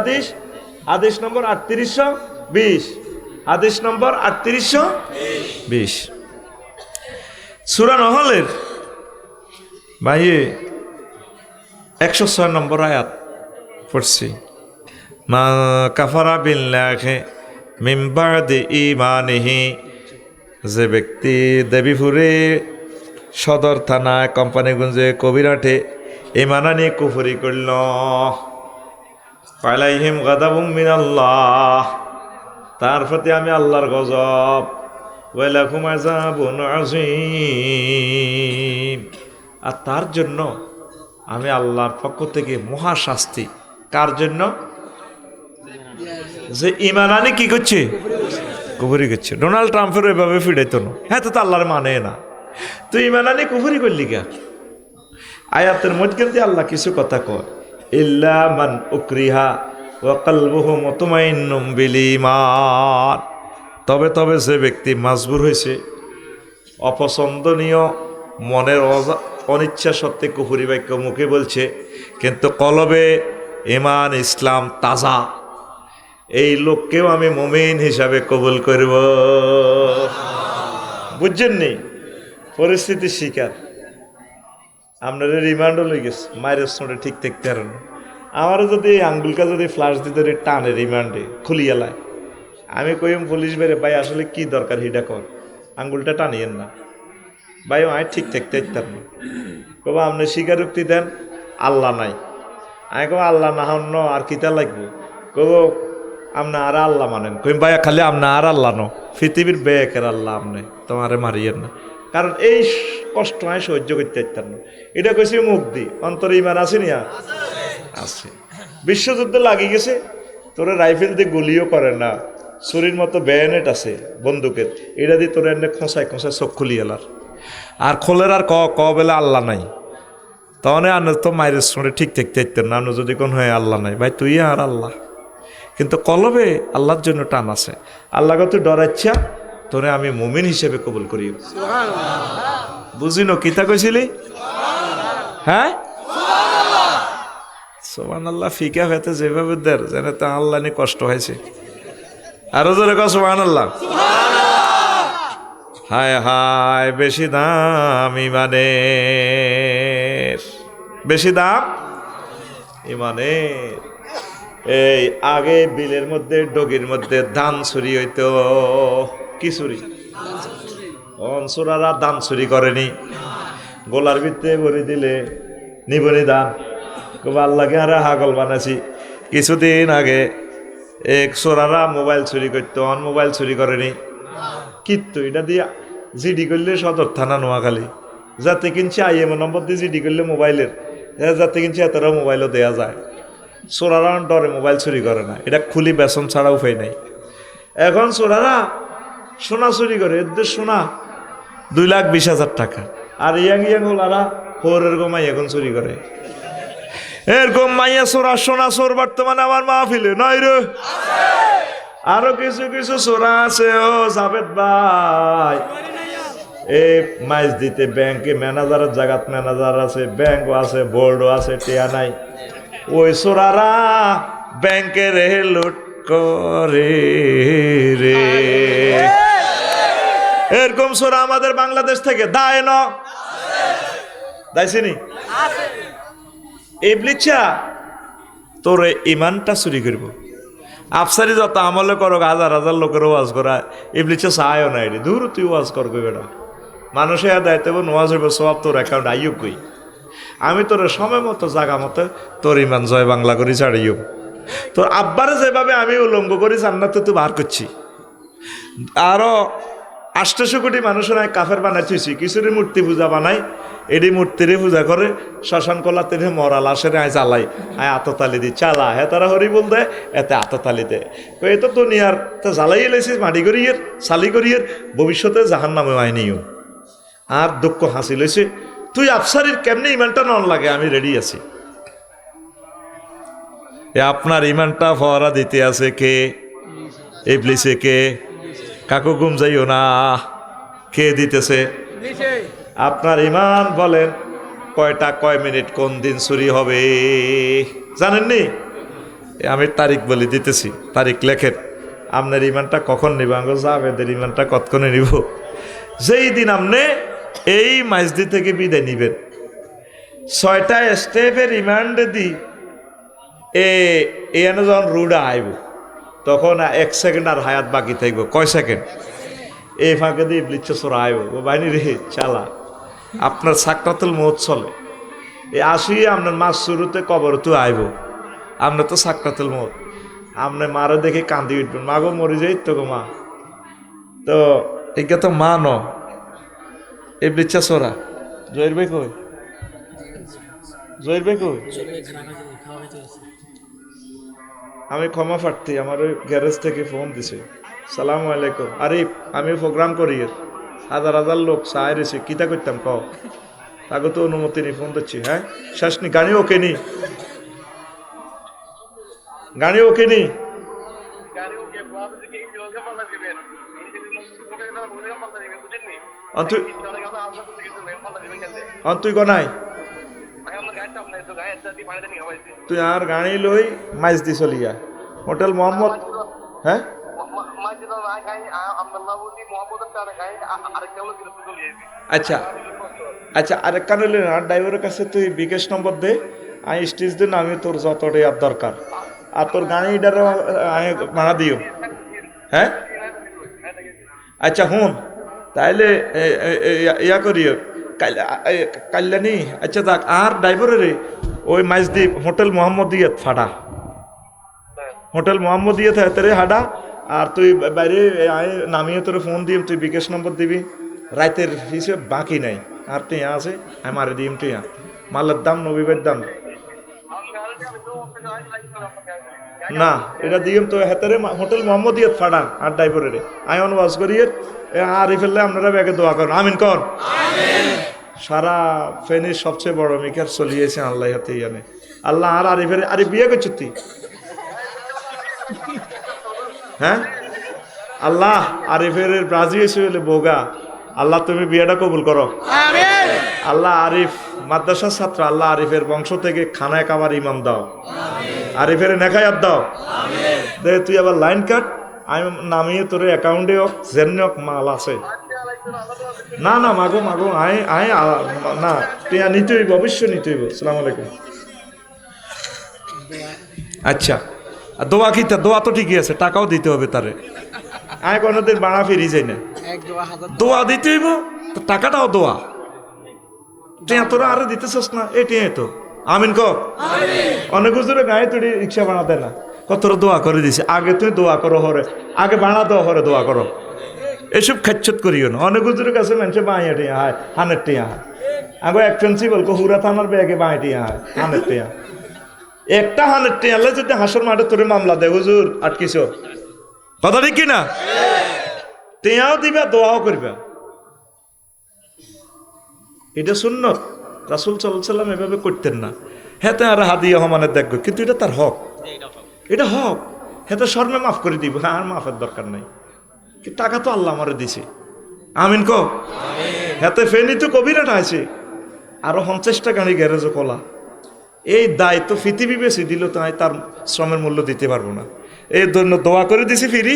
হাদিস নম্বর 3820, হাদিস নম্বর 3820। সূরা নহলের ভাইয়ে 106 নম্বর আয়াত পড়ছি। মা কাফারা বিল্লাহি মিন বাদি ঈমানিহি, যে ব্যক্তি দেবীপুরে সদর থানা কোম্পানিগঞ্জে কবিরাটে ঈমান আনি কুফরি করল, আলাইহিম গাদাবুম মিনাল্লাহ, তার প্রতি আমি আল্লাহর গজব, ওয়া লাকুম আযাবুন আযীম, আর তার জন্য আমি আল্লাহর পক্ষ থেকে মহাশাস্তি। কার জন্য? যে ঈমান আনি কি করছে? কুফরি করছে। ডোনাল্ড ট্রাম্পের এভাবে ফিরাইতো না, হ্যাঁ তো আল্লাহর মানে না, তুই ঈমান আনি কুফরি করলি কে? আয়াতের মধ্যে আল্লাহ কিছু কথা কয়, ইল্লা মান উকরিহা ওয়া কলবুহু মুতমাইন্নুম বিল ঈমান, তবে যে ব্যক্তি মাজবুর হয়েছে, অপছন্দনীয় মনের অনিচ্ছা সত্ত্বে কুফরি বাক্য মুখে বলছে, কিন্তু কলবে ঈমান ইসলাম তাজা, এই লোককেও আমি মুমিন হিসাবে কবুল করব। বুঝছেন নি? পরিস্থিতির শিকার। আপনাদের রিমান্ডও লই গেছে, মায়ের সঙ্গে ঠিক থাকতে পারেন। আমারও যদি আঙ্গুলকা যদি ফ্লাশ দিতে টানে রিমান্ডে খুলিয়ালায়, আমি কইম পুলিশ বেড়ে, ভাই আসলে কি দরকার হিডা কর, আঙ্গুলটা টানিয়েন না ভাই, আমি ঠিক থাকতে পারতাম না। কব আপনি স্বীকারোক্তি দেন আল্লাহ নাই, আমি কব আল্লাহ না হন আর কিতা লাগবো, কব আপনি আর আল্লাহ মানেন, কইম ভাইয়া খালি আপনি আর আল্লাহ ন, পৃথিবীর বেকের আল্লাহ আপনি, তোমারে মারিয়েন না, কারণ এই কষ্ট আমি সহ্য করতে পারতাম না। এটা কইছি মুখ দি, অন্তরে ইমান আছে নি? আছে। বিশ্বযুদ্ধ লাগি গেছে, তোরা রাইফেল দিয়ে গুলিও করে না, ছুরির মতো ব্যানেট আছে বন্দুকের, এটা দিয়ে তোরা এনে খোঁচায় চোখ খুলি এলার, আর খোলের আর ক বেলা আল্লাহ নাই, তখন আনে তো মায়ের সঙ্গে ঠিক থাকতে পারতেন না। যদি কোন হয় আল্লাহ নাই, ভাই তুই আর আল্লাহ, কিন্তু কলবে আল্লাহর জন্য টান আছে। আল্লাহ কত ডরাচ্ছা তোরে আমি মুমিন হিসেবে কবুল করি। বুঝিনো কিতা কইছিলি? হ্যাঁ, সুবহানাল্লাহ। ফিকা হইতে যেভাবে দের যেন তা আল্লাহ নিয়ে কষ্ট হয়েছে। আরো জোরে কও সুবহানাল্লাহ। হায় হায়, বেশি দাম ইমানের, বেশি দাম ইমানের। এই আগে বিলের মধ্যে ডগির মধ্যে ধান চুরি হইতো, কি চুরি? অনসুরারা ধান চুরি করেনি, গোলার ভিতরে ভরে দিলে নিবনি ধান, খুব আল্লাহকে আর হাগল বানাইছি। কিছুদিন আগে এক চোরারা মোবাইল চুরি করতো, মোবাইল চুরি করেনি, কিন্তু এটা দিয়ে জিডি করলে সদর থানা নোয়াখালী, যাতে কিনছে IM নম্বর দিয়ে জিডি করলে মোবাইলের, যাতে কিনছে এতটাও মোবাইলও দেওয়া যায়। চোরারা ডরে মোবাইল চুরি করে না, এটা খুলি বেসন ছাড়া উপায় নাই। এখন চোরারা সোনা চুরি করে, এদের সোনা 2,20,000 টাকা, আর ইয়াং ওলারা ফোরের গোমাই এখন চুরি করে। এরকম মাইয়া চোরা সোনা চোর বর্তমানে আমার মাহফিলে নয় রে, আরো কিছু চোরা আছে। ও জাভেদ ভাই, এই মাইজ দিতে ব্যাংকে ম্যানেজারের জায়গাত ম্যানেজার আছে, ব্যাংকও আছে, বোর্ডও আছে, টিয়া নাই। ওই চোরারা ব্যাংকে রে লুট করে রে। এরকম চোরা আমাদের বাংলাদেশ থেকে দায় ন দাইছিনি? ইবলিসা তোরে ইমানটা চুরি করব। আফসারি যত আমলে করো, হাজার হাজার লোকের ওয়াজ করা, ইবলিসা চায়ও নাই রে, দূর তুই ওয়াজ কর কই বেটা, মানুষে দায়িত্ব নোয়াজ হইব, সব তোর অ্যাকাউন্ট আইও কই। আমি তোর সময় মতো জায়গা মতো তোর ইমান জয় বাংলা করি ছাড়িও। তোর আব্বারে যেভাবে আমি উলঙ্গ করি জান্নাতে তুই বার করছি, আরো 800 কোটি মানুষের আমি কাফের বানাই থুইছি। কিছুরই মূর্তি পূজা বানাই, এডি মূর্তিরে পূজা করে, শ্মশান কলাতে মরা লাশের আয় চালাই, আয় আততালি দি চালা, হ্যাঁ তারা হরি বল দেয়, এতে আততালি দেয়। এই তো দুনিয়ার তা জ্বালাই লাইছিস মাটি করিয়ের সালি করিয়ের, ভবিষ্যতে জাহান নামে আইনিও। আর দুঃখ হাসি লইছে, তুই আফসারির কেমনে ইমানটা নন লাগে, আমি রেডি আছি। আপনার ইমানটা ফওয়ারা দিতে আছে কে? ইবলিসে। কে? কাকু ঘুম যাইও না, কে দিতেছে? আপনার ইমান বলেন কয়টা কয় মিনিট কোন দিন চুরি হবে জানেননি? আমি তারিখ বলি দিতেছি, তারিখ লেখেন। আপনার ইমানটা কখন নিব? আঙ্গো জাবেদের ইমানটা কতক্ষণে নিব? যেই দিন আপনি এই মসজিদ থেকে বিদায় নিবেন, 6টা স্টেপের রিমান্ড দি এনে যখন রুডা আইব, তখন 1 সেকেন্ড আর হায়াত বাকি থাকবো। কয় সেকেন্ড? এই ফাঁকে দিয়ে ইবলিস চোরা আইব, ও বাইনি রে চালা, আপনার সাকরাতুল মউত চলে। এই আসি আপনার মাস শুরুতে কবর তো আইব, আপনার তো সাকরাতুল মউত। আপনি মারে দেখে কান্দি উঠবেন, মা গো মরে যাই তো গো মা। তো এটা তো মা ন, ইবলিস চোরা। জয়ের ভাই কই? জয়ের ভাই কই? আমি ক্ষমা প্রার্থী, আমার ওই গ্যারেজ থেকে ফোন দিছে। সালাম আলাইকুম। আরে আমি প্রোগ্রাম করি, হাজার হাজার লোক চাই রয়েছে, কিতা করতাম কও? তাকে তো অনুমতি নেই, ফোন দিচ্ছি। হ্যাঁ শেষ নি, গাড়ি ওকে নি, গাড়ি ওকে নি। তুই কনাই, তুই আর গাড়ি লই মাইজ দি চলিয়া হোটেল মোহাম্মদ। হ্যাঁ আচ্ছা আচ্ছা, আরেক কান হইলে না, ড্রাইভারের কাছে তুই বিকাশ নম্বর দে, আমি স্টেজ দিন, আমি তোর যতটাই আর দরকার, আর তোর গাড়িটার আমি ভাড়া দিও। হ্যাঁ আচ্ছা হুন, তাইলে ইয়া করিও কাল্যাণী। আচ্ছা দেখ, আর ড্রাইভারের ওই মাইজদ্বীপ হোটেল মোহাম্মদিয়াত ফাটা, হোটেল মোহাম্মদিয়াত হাতেরে হাডা। আর তুই বাইরে নামিয়ে তোর ফোন দিয়ে তুই বিকাশ নম্বর দিবি, রাতের হিসেবে বাকি নাই। আর টিয়া আছে আমি মারে দিম, টিয়া মালের দাম নবীবের দাম না, এটা দিম তো হাতেরে হোটেল মোহাম্মদিয়াত ফাটা। আর ড্রাইভারের আয়ন ওয়াজ করিয়ে আর ফেললে আপনারা ব্যাগে দোয়া করেন, আমিন কর। সারা ফেনীর সবচেয়ে বড় মিকার চলিয়েছে আল্লাহ হাতে জানে। আল্লাহ আর আরিফের, আরে বিয়ে করছ তুই? হ্যাঁ আল্লাহ আরিফের রাজি হয়েছে বলে বোগা, আল্লাহ তুমি বিয়েটা কবুল করো। আল্লাহ আরিফ মাদ্রাসার ছাত্র, আল্লাহ আরিফের বংশ থেকে খানায় কাবার ইমাম দাও, আরিফের নেখায়াত দাও। দে তুই আবার লাইন কাট, আমি নামিয়ে তোর অ্যাকাউন্টে হোক জেনে হোক মাল আছে। না না মাগো মাগো, আয় আয় না, তুই নিতে হইব, অবশ্যই নিতে হইব। আসসালামু আলাইকুম। আচ্ছা দোয়া কি? দোয়া তো ঠিকই আছে, টাকাও দিতে হবে তারে। আয় কোনোদিন বাড়া ফিরি যাই না, দোয়া দিতে হইব, টাকাটাও দোয়া। টিয়া তোরা আরে দিতেছস না, এই টিয়া তো আমিন ক। অনেক হুজুরে গায়ে তুই রিক্সা বানাতে না, কত দোয়া করে দিছে। আগে তুই দোয়া করো হরে, আগে বানা দেওয়া হরে দোয়া করো, এসব খেচ্ছত করিও না। অনেক হুজুরের কাছে মানুষে বাঁয়ে টিয়া হয়, হানের টিয়া হয়। আগে এক প্রিন্সিপাল হুরা থানার ব্যাগে বাঁয়ে টিয়া হয়, হানের টিয়া। একটা হানের টিয়ালে যদি হাসর মাঠে তোরে মামলা দেয়, হুজুর আটকিস, কথা ঠিক কিনা? টিয়াও দিবা, দোয়াও করবা, এটা সুন্নত। রাসূল সাল্লাল্লাহু আলাইহি ওয়াসাল্লাম এভাবে করতেন না। হেতে আর হাদিয়া হমানের দেখবে, কিন্তু এটা তার হক, এটা হক। হেতে শর্মে মাফ করে দিব, হ্যাঁ আর মাফের দরকার নাই, টাকা তো আল্লাহ আমারে দিছে। আমিন ক। হেতে ফেনি তো কবিরাটা আছে, আরো 50টা গাড়ি গ্যারেজও খোলা। এই দায়িত্ব পৃথিবী বেশি দিল, তাই তার শ্রমের মূল্য দিতে পারবো না। এই জন্য দোয়া করে দিছি, ফিরি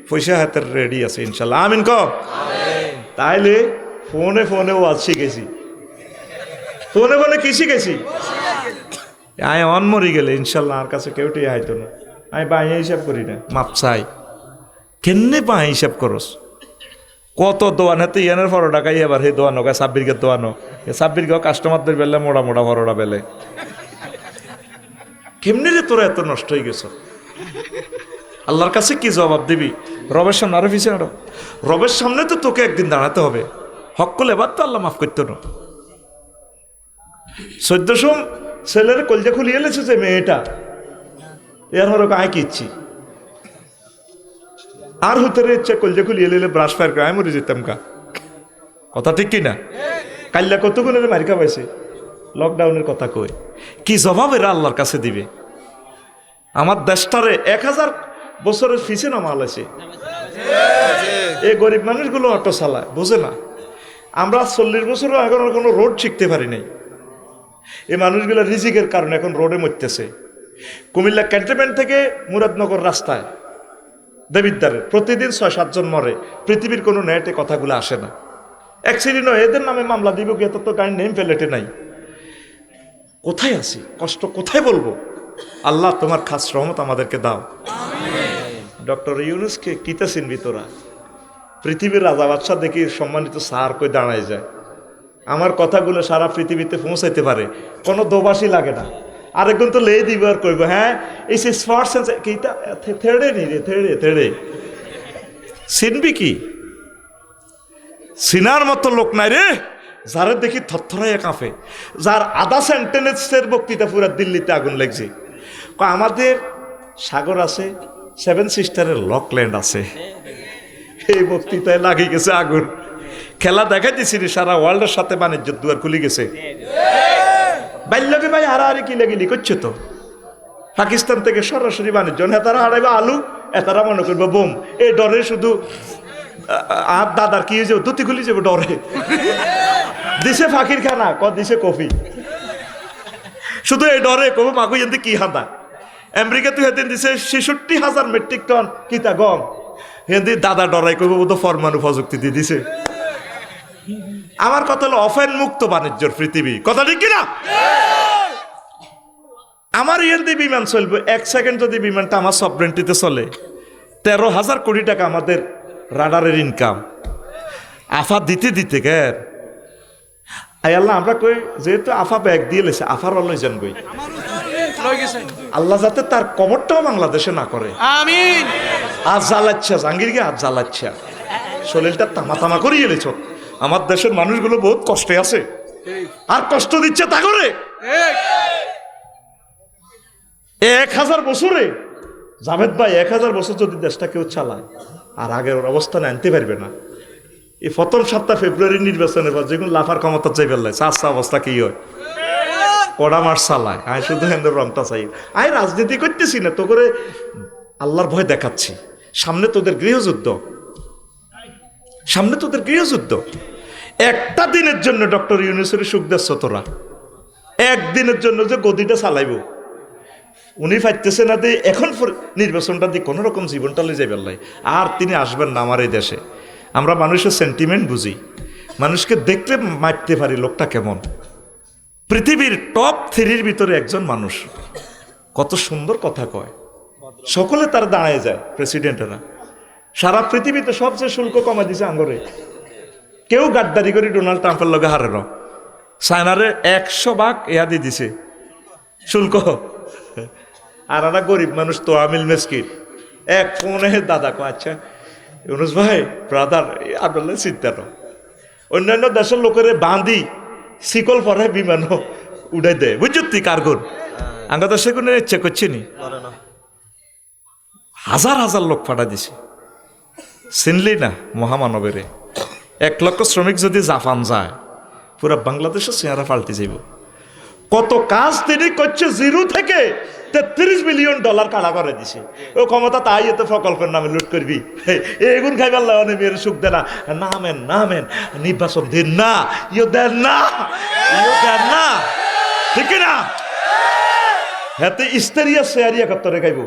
পয়সা হাতের রেডি আছে ইনশাল্লাহ। আমিন ক। তাইলে ফোনে ফোনে ওয়াজ শিখেছি, ফোনে ফোনে কি শিখেছি? আয় অন মরি গেলে ইনশাল্লাহ আর কাছে কেউ টিয়া আইতো না। আমি বাঁয়ে হিসাব করি না, মাপ চাই। কেমনে বাঁয়ে হিসাব করস? কত দোয়ান হাতে ইয়ানের 12 টাকাই, এবার সেই দোয়ানো গায়ে 26 গে দোয়ানো, 26 গে কাস্টমারদের বেলে মোড়া মোড়া 12টা বেলে। কেমনে রে তোরা এত নষ্ট হয়ে গেছ? আল্লাহর কাছে কি জবাব দিবি? রবের সামনে আরো পিছিয়ে আরো, রবের সামনে তো তোকে একদিন দাঁড়াতে হবে। হক করলে এবার তো আল্লাহ মাফ করতো না। 1400 ছেলের কলজা খুলিয়ে এলেছে যে মেয়েটা, এর হরক আয় কি ইচ্ছি আর হতে ইচ্ছা কলজা খুলিয়ে এলে ব্রাশ ফায়ার করে আমি মরে যেতাম কা। কথা ঠিক কিনা? কাল্লা কতগুণের মারিকা পাইছে লকডাউনের কথা কই, কি জবাব এরা আল্লাহর কাছে দিবে? আমার দেশটারে 1000 বছরের ফিসে নামাল আছে। এই গরিব মানুষগুলো অটো চালায়, বোঝে না। আমরা 40 বছরও এখন কোনো রোড শিখতে পারি নাই। এই মানুষগুলো রিজিকের কারণে এখন রোডে মরতেছে। কুমিল্লা ক্যান্টনমেন্ট থেকে মুরাদনগর রাস্তায় দেবিদ্বারে প্রতিদিন 6-7 জন মরে। পৃথিবীর কোনো নেটে কথাগুলো আসে না। অ্যাক্সিডেন্ট হয়, এদের নামে মামলা দিব কি? এত তো গাড়ির নেম প্লেটে নাই। কোথায় আছি, কষ্ট কোথায় বলবো? আল্লাহ তোমার খাস রহমত আমাদেরকে দাও। ডক্টর ইউনুসকে কিতা চিনবি তোরা? পৃথিবীর রাজা বাদশাহ দেখি সম্মানিত স্যার কই দাঁড়ায় যায়। আমার কথাগুলো সারা পৃথিবীতে পৌঁছাইতে পারে, কোনো দোবাসী লাগে না। আরেকজন তো লে দিব আর কইব, হ্যাঁ এই কিতা থেড়ে নি রে, থেড়ে চিনবি কি? চিনার মতো লোক নাই রে। যারা দেখি থরথরাইয়া কাঁপে, যার আধা সেন্টেন্সের বক্তৃতা পুরা দিল্লিতে আগুন লাগছে। আমাদের সাগর আছে, 7 সিস্টারের লকল্যান্ড আছে, এই বক্তৃতায় লাগিয়ে গেছে আগুন। খেলা দেখাই দিছি সারা ওয়ার্ল্ডের সাথে বাণিজ্যের দুয়ার খুলে গেছে। বাল্যকে ভাই হারাহারি কিলাগিলি করছে তো। পাকিস্তান থেকে সরাসরি বাণিজ্য, হেতারা হারাইবা আলু, এতারা মনে করবো বোম। এই ডরে শুধু আর দাদার কি হয়ে যাবে, ধুতি খুলি যাবে ডরে। দিছে ফাঁকির খানা, দিছে কফি, শুধু এই ডরে কব মাকু এতে কি হাঁদা। আমেরিকা তুই হেদিন দিছে 66,000 মেট্রিক টন কিতা গম। হেদি দাদা ডরাই কব বোধ পরমাণু প্রযুক্তি দিয়ে দিছে। আমার কথা হলো অফেন মুক্ত বাণিজ্যর পৃথিবী, কথা ঠিক কিনা? আমার দিয়ে বিমান চলবে 1 সেকেন্ড, যদি বিমানটা আমার সফরেন্টিতে চলে 13,000 কোটি টাকা আমাদের রাডারের ইনকাম। আফা দিতে দিতে গের আল্লাহ আমরা কই যেহেতু আফা ব্যাগ দিয়ে লেছে, আফার লই যান গই। আল্লাহ যাতে তার কবরটাও বাংলাদেশে না করে, আমিন। আজ জ্বালাচ্ছা জাহাঙ্গীরকে, আজ জ্বালাচ্ছা, শরীরটা তামা তামা করিয়ে এলেছ। আমার দেশের মানুষগুলো বহুত কষ্টে আছে, আর কষ্ট দিচ্ছে তা করে। 1000 বছরে জাভেদ ভাই, 1000 বছর যদি দেশটা কেউ চালায় আর আগের অবস্থানে আনতে পারবে না। এই প্রথম 7 ফেব্রুয়ারি নির্বাচনের পর যেগুলো লাফার ক্ষমতা চাই ফেললাই, চাষা অবস্থা কি হয়? কড়া মাস চালায়। আমি শুধু হেন্দ্র রংটা চাই। আমি রাজনীতি করতেছি না তো, করে আল্লাহর ভয় দেখাচ্ছি। সামনে তোদের গৃহযুদ্ধ, সামনে তোদের গৃহযুদ্ধ। একটা দিনের জন্য ডক্টর ইউনূসের সুখ দিচ্ছ তোরা, একদিনের জন্য যে গদিটা চালাইব উনি পাইতেছে না দিয়ে এখন নির্বাচনটা দিয়ে কোনো রকম জীবনটা লই যাই বেল্লাই। আর তিনি আসবেন না আমার এই দেশে। আমরা মানুষের সেন্টিমেন্ট বুঝি, মানুষকে দেখলে মারতে পারি লোকটা কেমন। পৃথিবীর টপ 3-র ভিতরে একজন মানুষ, কত সুন্দর কথা কয়, সকলে তার দাঁড়ায় যায়। প্রেসিডেন্টেরা সারা পৃথিবীতে সবচেয়ে শুল্ক কমা দিছে আঙ্গরে। কেউ গাদ্দারি করে ডোনাল্ড ট্রাম্পের লগে হারেন, চায়নারে 100 ভাগ ইয়া দিয়ে দিছে শুল্ক। আর একটা গরিব মানুষ তো আমিল মেসকিন এক ফোনে দাদা কো, আচ্ছা ইউনুস ভাই ব্রাদার আপনার চিন্তা ন, অন্যান্য দেশের লোকের বাঁধি শিকল পরে বিমান উড়াই দেয়, বুঝছি কার্গন। আঙ্গা দেশে কোনো ইচ্ছে করছে নি, হাজার হাজার লোক ফাটা দিছে। চিনলি না মহামানবের 1 লক্ষ শ্রমিক যদি জাপান যায়, পুরা বাংলাদেশের চেহারা পাল্টে যাইব। কত কাজ তিনি করছে, জিরো থেকে $33 বিলিয়ন কাড়া করে দিছে। ও ক্ষমতা তাই এত প্রকল্পের নামে লুট করবি, এগুন খাইবার লাগে মেয়ের সুখ দে না, নামেন নামেন নির্বাচন দিন না, ইয়ে দেন না, ইয়ে দেন না, ঠিক না? হাতে ইস্তেরিয়া শেয়ারিয়া কত্তরে খাইব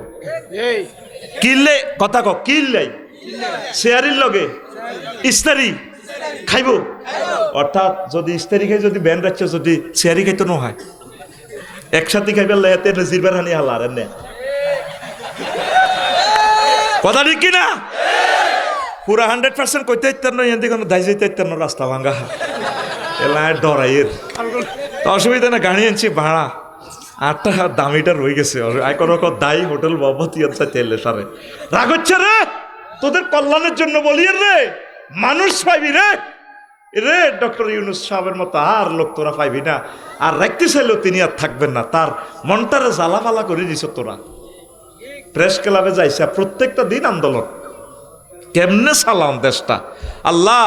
কিনলে কথা ক, কিনলাই শেয়ারির লগে ইস্তারি খাইব। অর্থাৎ যদি ইস্তারি খাই, যদি ব্যান রাখছে, যদি শেয়ারি খাইতো ন হয়, একসাথে খাইবার লাইতে নজিরবার হানি হালার এনে কথা ঠিক কিনা? পুরা 100% কইতে ইত্যার নয়, এদিকে কোনো দায় যাইতে ইত্যার রাস্তা ভাঙ্গা এলায় ডরাইয়ের তো অসুবিধা না। গাড়ি আনছি ভাড়া 8 টাকা দামিটা রয়ে গেছে। আই কোনো দায়ী হোটেল বাবতি তেলে সারে রাগ হচ্ছে রে, তোদের কল্যাণের জন্য বলিয়ে রে, মানুষ পাইবি রে রে। ডক্টর ইউনূস সাহেবের মতো আর লোক তোরা পাইবি না। আর রাখতে চাইলেও তিনি আর থাকবেন না, তার মনটারে জ্বালাফালা করে দিছ তোরা। প্রেস ক্লাবে যাইছে প্রত্যেকটা দিন আন্দোলন, কেমনে চালাম দেশটা। আল্লাহ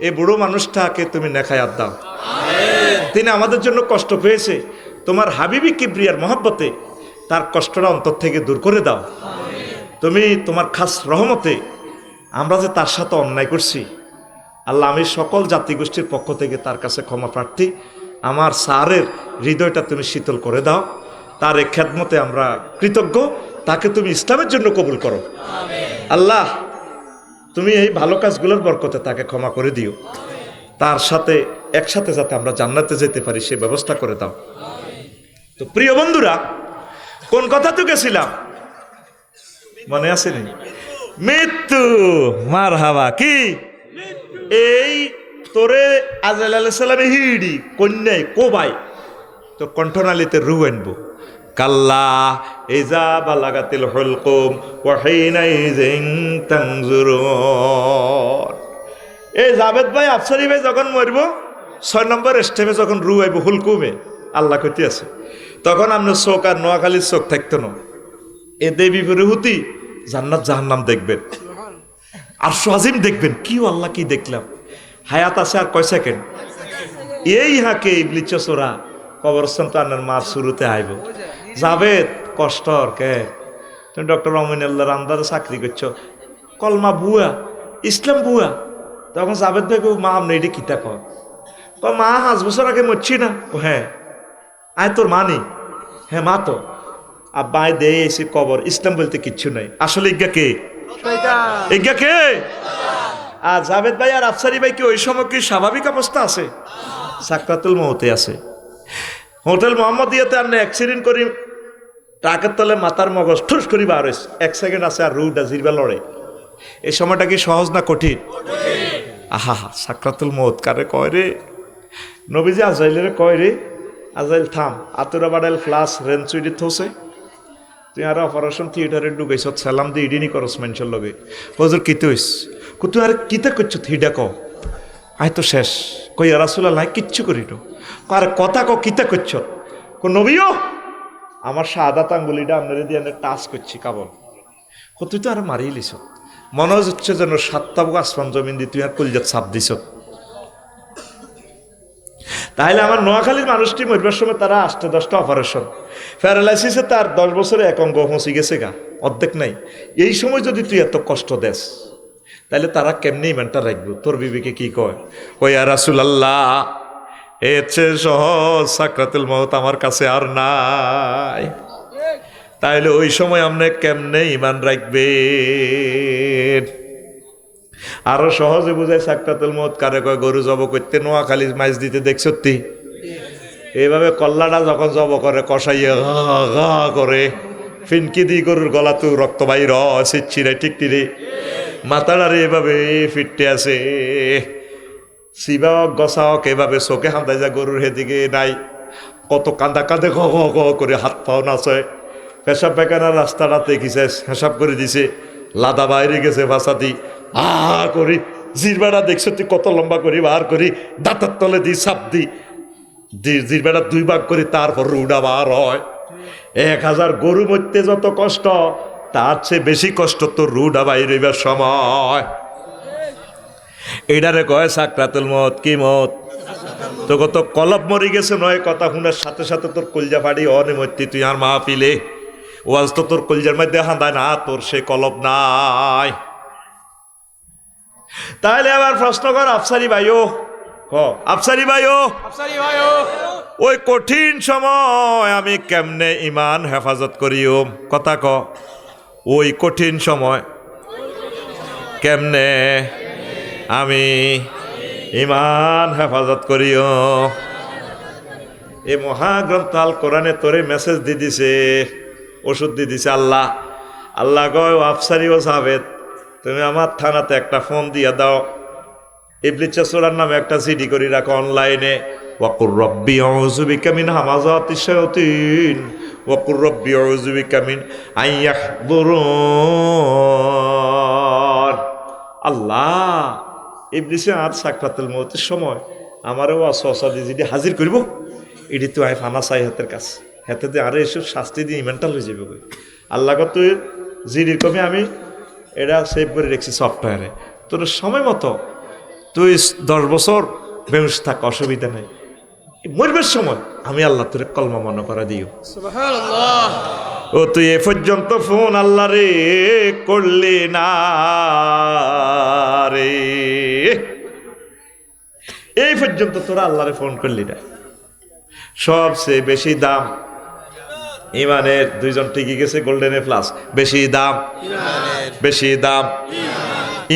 এই বুড়ো মানুষটাকে তুমি নেখায়াত দাও। তিনি আমাদের জন্য কষ্ট পেয়েছে, তোমার হাবিবি কিবরিয়ার মহব্বতে তার কষ্টটা অন্তর থেকে দূর করে দাও। তুমি তোমার খাস রহমতে আমরা যে তার সাথে অন্যায় করছি, আল্লাহ আমি সকল জাতিগোষ্ঠীর পক্ষ থেকে তার কাছে ক্ষমা প্রার্থী। আমার স্যারের হৃদয়টা তুমি শীতল করে দাও, তার এই খেদমতে আমরা কৃতজ্ঞ, তাকে তুমি ইসলামের জন্য কবুল করো। আল্লাহ তুমি এই ভালো কাজগুলোর বরকতে তাকে ক্ষমা করে দিও, তার সাথে একসাথে যাতে আমরা জান্নাতে যেতে পারি সে ব্যবস্থা করে দাও। তো প্রিয় বন্ধুরা, কোন কথা তো গেছিলাম মনে আসেনি? মৃত্যু। মারহাবা। কি এই তোরে আজরাইল আলাইহিস সালামে হিড়ি কন্যাই কোবাই তো কণ্ঠনালীতে রু আনবো। কাল্লা ইজা বালাগাতিল হুলকুম ওয়া হিনাইযিন তানজুরুন। এই জাবেদ ভাই আফসারি ভাই যখন মরব 6 নম্বর স্টেপে যখন রু আইব হুলকুমে, আল্লাহ কইতে আছে তখন আপনার চোখ আর নোয়াখালীর চোখ থাকতো না। এ দেবী বিরহুতি জান্নাত জাহান্নাম দেখবেন, আরশ আজিম দেখবেন। কি আল্লাহ কি দেখলাম, হায়াত আছে আর কয় সেকেন্ড। এই হাকে ইবলিস চোরা কবরস্থান তো আনার মার শুরুতে আইব। জাবেদ কষ্টর কে তুমি ডক্টর অমিনুল্লাহর আন্দারে চাকরি করছো, কলমা বুয়া ইসলাম বুয়া। তখন জাবেদ ভাই মা আপনি এটি কিতা কর? মা 5 বছর আগে মরছি না। হ্যাঁ। আয় তোর মা নেই? হ্যাঁ মা তো। আব্বা আয় দে এসে কবর, ইসলাম বলতে কিচ্ছু নাই। আসলে ইজ্ঞা কে? ইজ্ঞা কে? আর জাবেদ ভাই আর আফসারি ভাই কি ওই সময় কি স্বাভাবিক অবস্থা আছে? সাকরাতুল মউতে আছে। হোটেল মোহাম্মদিয়াতে আপনি অ্যাক্সিডেন্ট করি ট্রাকের তলে মাথার মগজ ঠুস করি বার হয়েছে, 1 সেকেন্ড আছে আর রুটা জিরবা লড়ে। এই সময়টা কি সহজ না কঠিন? আহা হা, সাকরাতুল মউত কারে কয় রে? নবীজি আজরাইলের কয় রে, আজরাইল থাম, আতুরা বাডাইল ফ্লাস রেঞ্চুইডি থোসে, তুই আর অপারেশন থিয়েটারে ঢুকাইছ, সালাম দিয়ে ইডিনি করস মানুষের লগে। হজুর কিতে হইস? তুই আর কিতা করছ? থিডা ক আয় তো শেষ। কই রাসূলুল্লাহ কিচ্ছু করি তো। আর কথা ক কিতা করছ? নবীও আমার শাহাদাত আঙ্গুলিটা আপনার দিয়ে টাচ করছি কাবল। তুই তো আর মারিয়ে লিস, মনে হচ্ছে যেন 7টা আসমান জমিন দিয়ে তুই আর কলিজাত ছাপ দিস। তাহলে আমার নোয়াখালীর মানুষটি মরবার সময় তারা 8-10টা অপারেশন, প্যারালাইসিসে তার 10 বছরে এক অঙ্গ পৌঁছে গেছে গা, অর্ধেক নাই। এই সময় যদি তুই এত কষ্ট দেস তাহলে তারা কেমনি ইমানটা রাখবো? তোর বিবেকে কি কয়? ওই ইয়া রাসূলুল্লাহ এর চেয়ে সহজ সাকরাতুল মউত আমার কাছে আর নাই। তাইলে ওই সময় আপনি কেমনে ইমান রাখবেন? আরো সহজে বুঝায় সাকরাতুল মউত কারে কয়? গরু জব করতে নোয়াখালী মাছ দিতে দেখছ তুই? এইভাবে কল্লাটা যখন জব করে কষাইয়া ঘা করে ফিনকি দি গরুর গলা তো রক্ত বাইর ছিটছিরে টিকটিরে মাথাটারে এভাবে ফিটতে আছে, শিবাওক গসাওক এভাবে চোখে হান্দাই যায় গরুর হেদিকে নাই, কত কান্দা কাঁদে ঘ ঘ করে হাত পাও নাচে। পেশাব পায়খানার রাস্তাটা দেখিছে, হেসাব করে দিছে, লাদা বাইরে গেছে ভাষাতি করি জিরবাটা দেখছো তুই কত লম্বা করি বার করি দাঁতার তলে দি সাপ দি জিরবাটা 2 ভাগ করি, তারপর রুডা বার হয়। 1000 গরু মরতে যত কষ্ট তার চেয়ে বেশি কষ্ট তো রুডা বাইর হইবার সময়। এটারে কয় সাকরাতুল মউত। কি মত? তো কত কলব মরি গেছে নয় কথা শুনার সাথে সাথে তোর কলজা ফাড়ি অনিমত্তি তুই আর মা পিলে ওয়াজ তো তোর কলজার মধ্যে হাঁদায় না, তোর সে কলব নাই। তাহলে আবার প্রশ্ন কর আফসারি ভাইও, আফসারি ভাইও, ওই কঠিন সময় আমি কেমনে ইমান হেফাজত করিও? কথা ক, ওই কঠিন সময় কেমনে আমি ইমান হেফাজত করিও? এই মহাগ্রন্থ আল কোরআনে তোরে মেসেজ দি দিছে, ওষুধ দি দিছে আল্লাহ। আল্লাহ কয় আফসারি ও সাবেদ তুমি আমার থানাতে একটা ফোন দিয়া দাও, ইবলিস চোরার নামে একটা সিডি করে রাখো অনলাইনে, ওয়াকুর রব্বি আউযু বিকা মিন হামাযাতিশ শায়াতিন ওয়াকুর রব্বি আউযু বিকা মিন আইয়াহদুরুন। আল্লাহ ইবলিসে আর সাকরাতুল মউতের সময় আমারও ওয়াসওয়াসা দিয়ে যদি হাজির করব, এটি তো আয় ফানা চাই হাতের কাছে, হাতে দিয়ে আরে এসব শাস্তি দিয়ে মেন্টাল হয়ে যাবে। আল্লাহ তুই জিডির কমে আমি এটা সেভ করে রেখেছি সফটওয়্যারে, তোর সময় মতো তুই 10 বছর বেহুশ থাক, অসুবিধা নেই, মরবার সময় আমি আল্লাহ তোরে কলমা মনে করে দিও। সুবহানাল্লাহ। ও তুই এ পর্যন্ত ফোন আল্লাহ রে করলি না রে, এই পর্যন্ত তোরা আল্লাহরে ফোন করলি না। সবচেয়ে বেশি দাম ইমানের, দুইজন টিকে গেছে গোল্ডেনে প্লাস, বেশি দাম বেশি দাম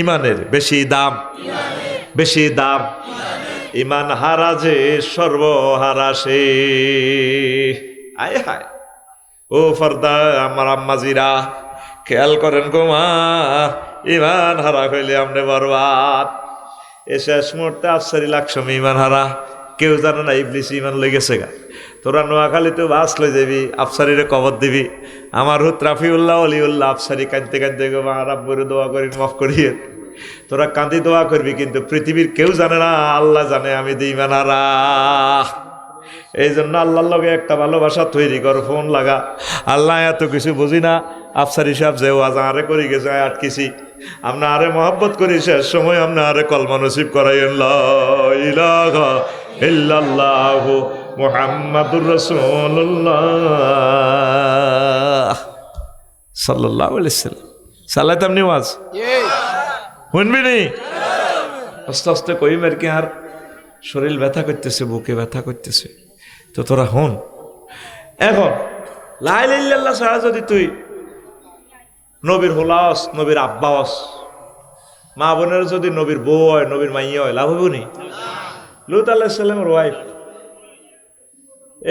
ইমানের, বেশি দাম বেশি দাম ইমান হারা যে সর্বহারা সে। আয় হায় ও ফর্দা আমার আম্মাজিরা, খেয়াল করেন গো মা, ইমান হারা হইলে আমনে বরবাদ। এ শেষ মুহূর্তে আফসারি লাগছম ইমান হারা, কেউ জানে না ইবলিস ইমান লেগেছে গা। তোরা নোয়াখালীতে বাস লই যাবি, আফসারিরে কবর দিবি। আমার হুত রাফিউল্লাহ অলিউল্লাহ আফসারি কাঁদতে কাঁদতে গো মা রাব্বুরে দোয়া করি মাফ করিয়ে। তোরা কাঁদি দোয়া করবি, কিন্তু পৃথিবীর কেউ জানে না, আল্লাহ জানে আমি দিই ইমান হারা। এই জন্য আল্লাহর লগে একটা ভালোবাসা তৈরি কর, ফোন লাগা। আল্লাহ এত কিছু বুঝি না, আফসারি সাহেব যে ওয়াজ আরে করি গেছে আটকিছি, আমরা আরে মহব্বত করি, শেষ সময় আমরা আরে কলমা নসিব করাইয়েন লা ইলাহা ইল্লাল্লাহু মুহাম্মাদুর রাসূলুল্লাহ সাল্লাল্লাহু আলাইহি ওয়াসাল্লাম। সালাতাম নিওয়াজ শুনবি নি? আস্তে আস্তে কই মের কি আর শরীর ব্যথা করতেছে, বুকে ব্যথা করতেছে, তো তোরা হন। এখন লা ইলাহা ইল্লাল্লাহ ছাড়া যদি তুই নবীর হোলাস, নবীর আব্বাস, মা বোনের যদি নবীর বউ হয়, নবীর মাইয়া হয়, লাভ হবো নি? লুত আলাইহিস সালামের ওয়াইফ,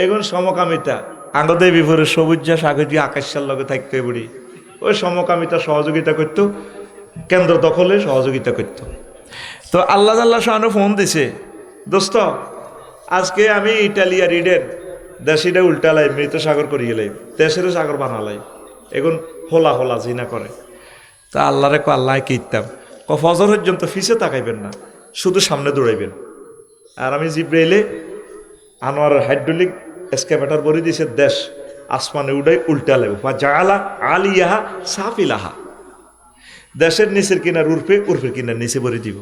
এগুন সমকামিতা আঙ্গদে বিপরীত সবুজা সাগরী আকাশের লগে থাকতে বুড়ি, ওই সমকামিতা সহযোগিতা করত, কেন্দ্র দখলে সহযোগিতা করত। তো আল্লাহ আল্লাহ শাহানু ফোন দিছে, দোস্ত আজকে আমি ইটালিয়া রিডেন দেশিটা উল্টালাই, মৃত সাগর করিয়ে লাই, দেশেরও সাগর বানালাই, এখন হোলা হোলা জিনা করে। তা আল্লাহরে কো আল্লাহ কি ইত্যাম ক ফজর পর্যন্ত ফিসে তাকাইবেন না, শুধু সামনে দৌড়াইবেন। আর আমি জিব্রাইলে আনোয়ারের হাইড্রোলিক এসকেভেটর বলে দিয়েছে, দেশ আসমানে উড়াই উল্টা লাগবে, বা জালা আলিয়াহা সাফিলাহা, দেশের নিচের কিনার উর্ফে, উর্ফের কিনার নিচে ভরে দিব।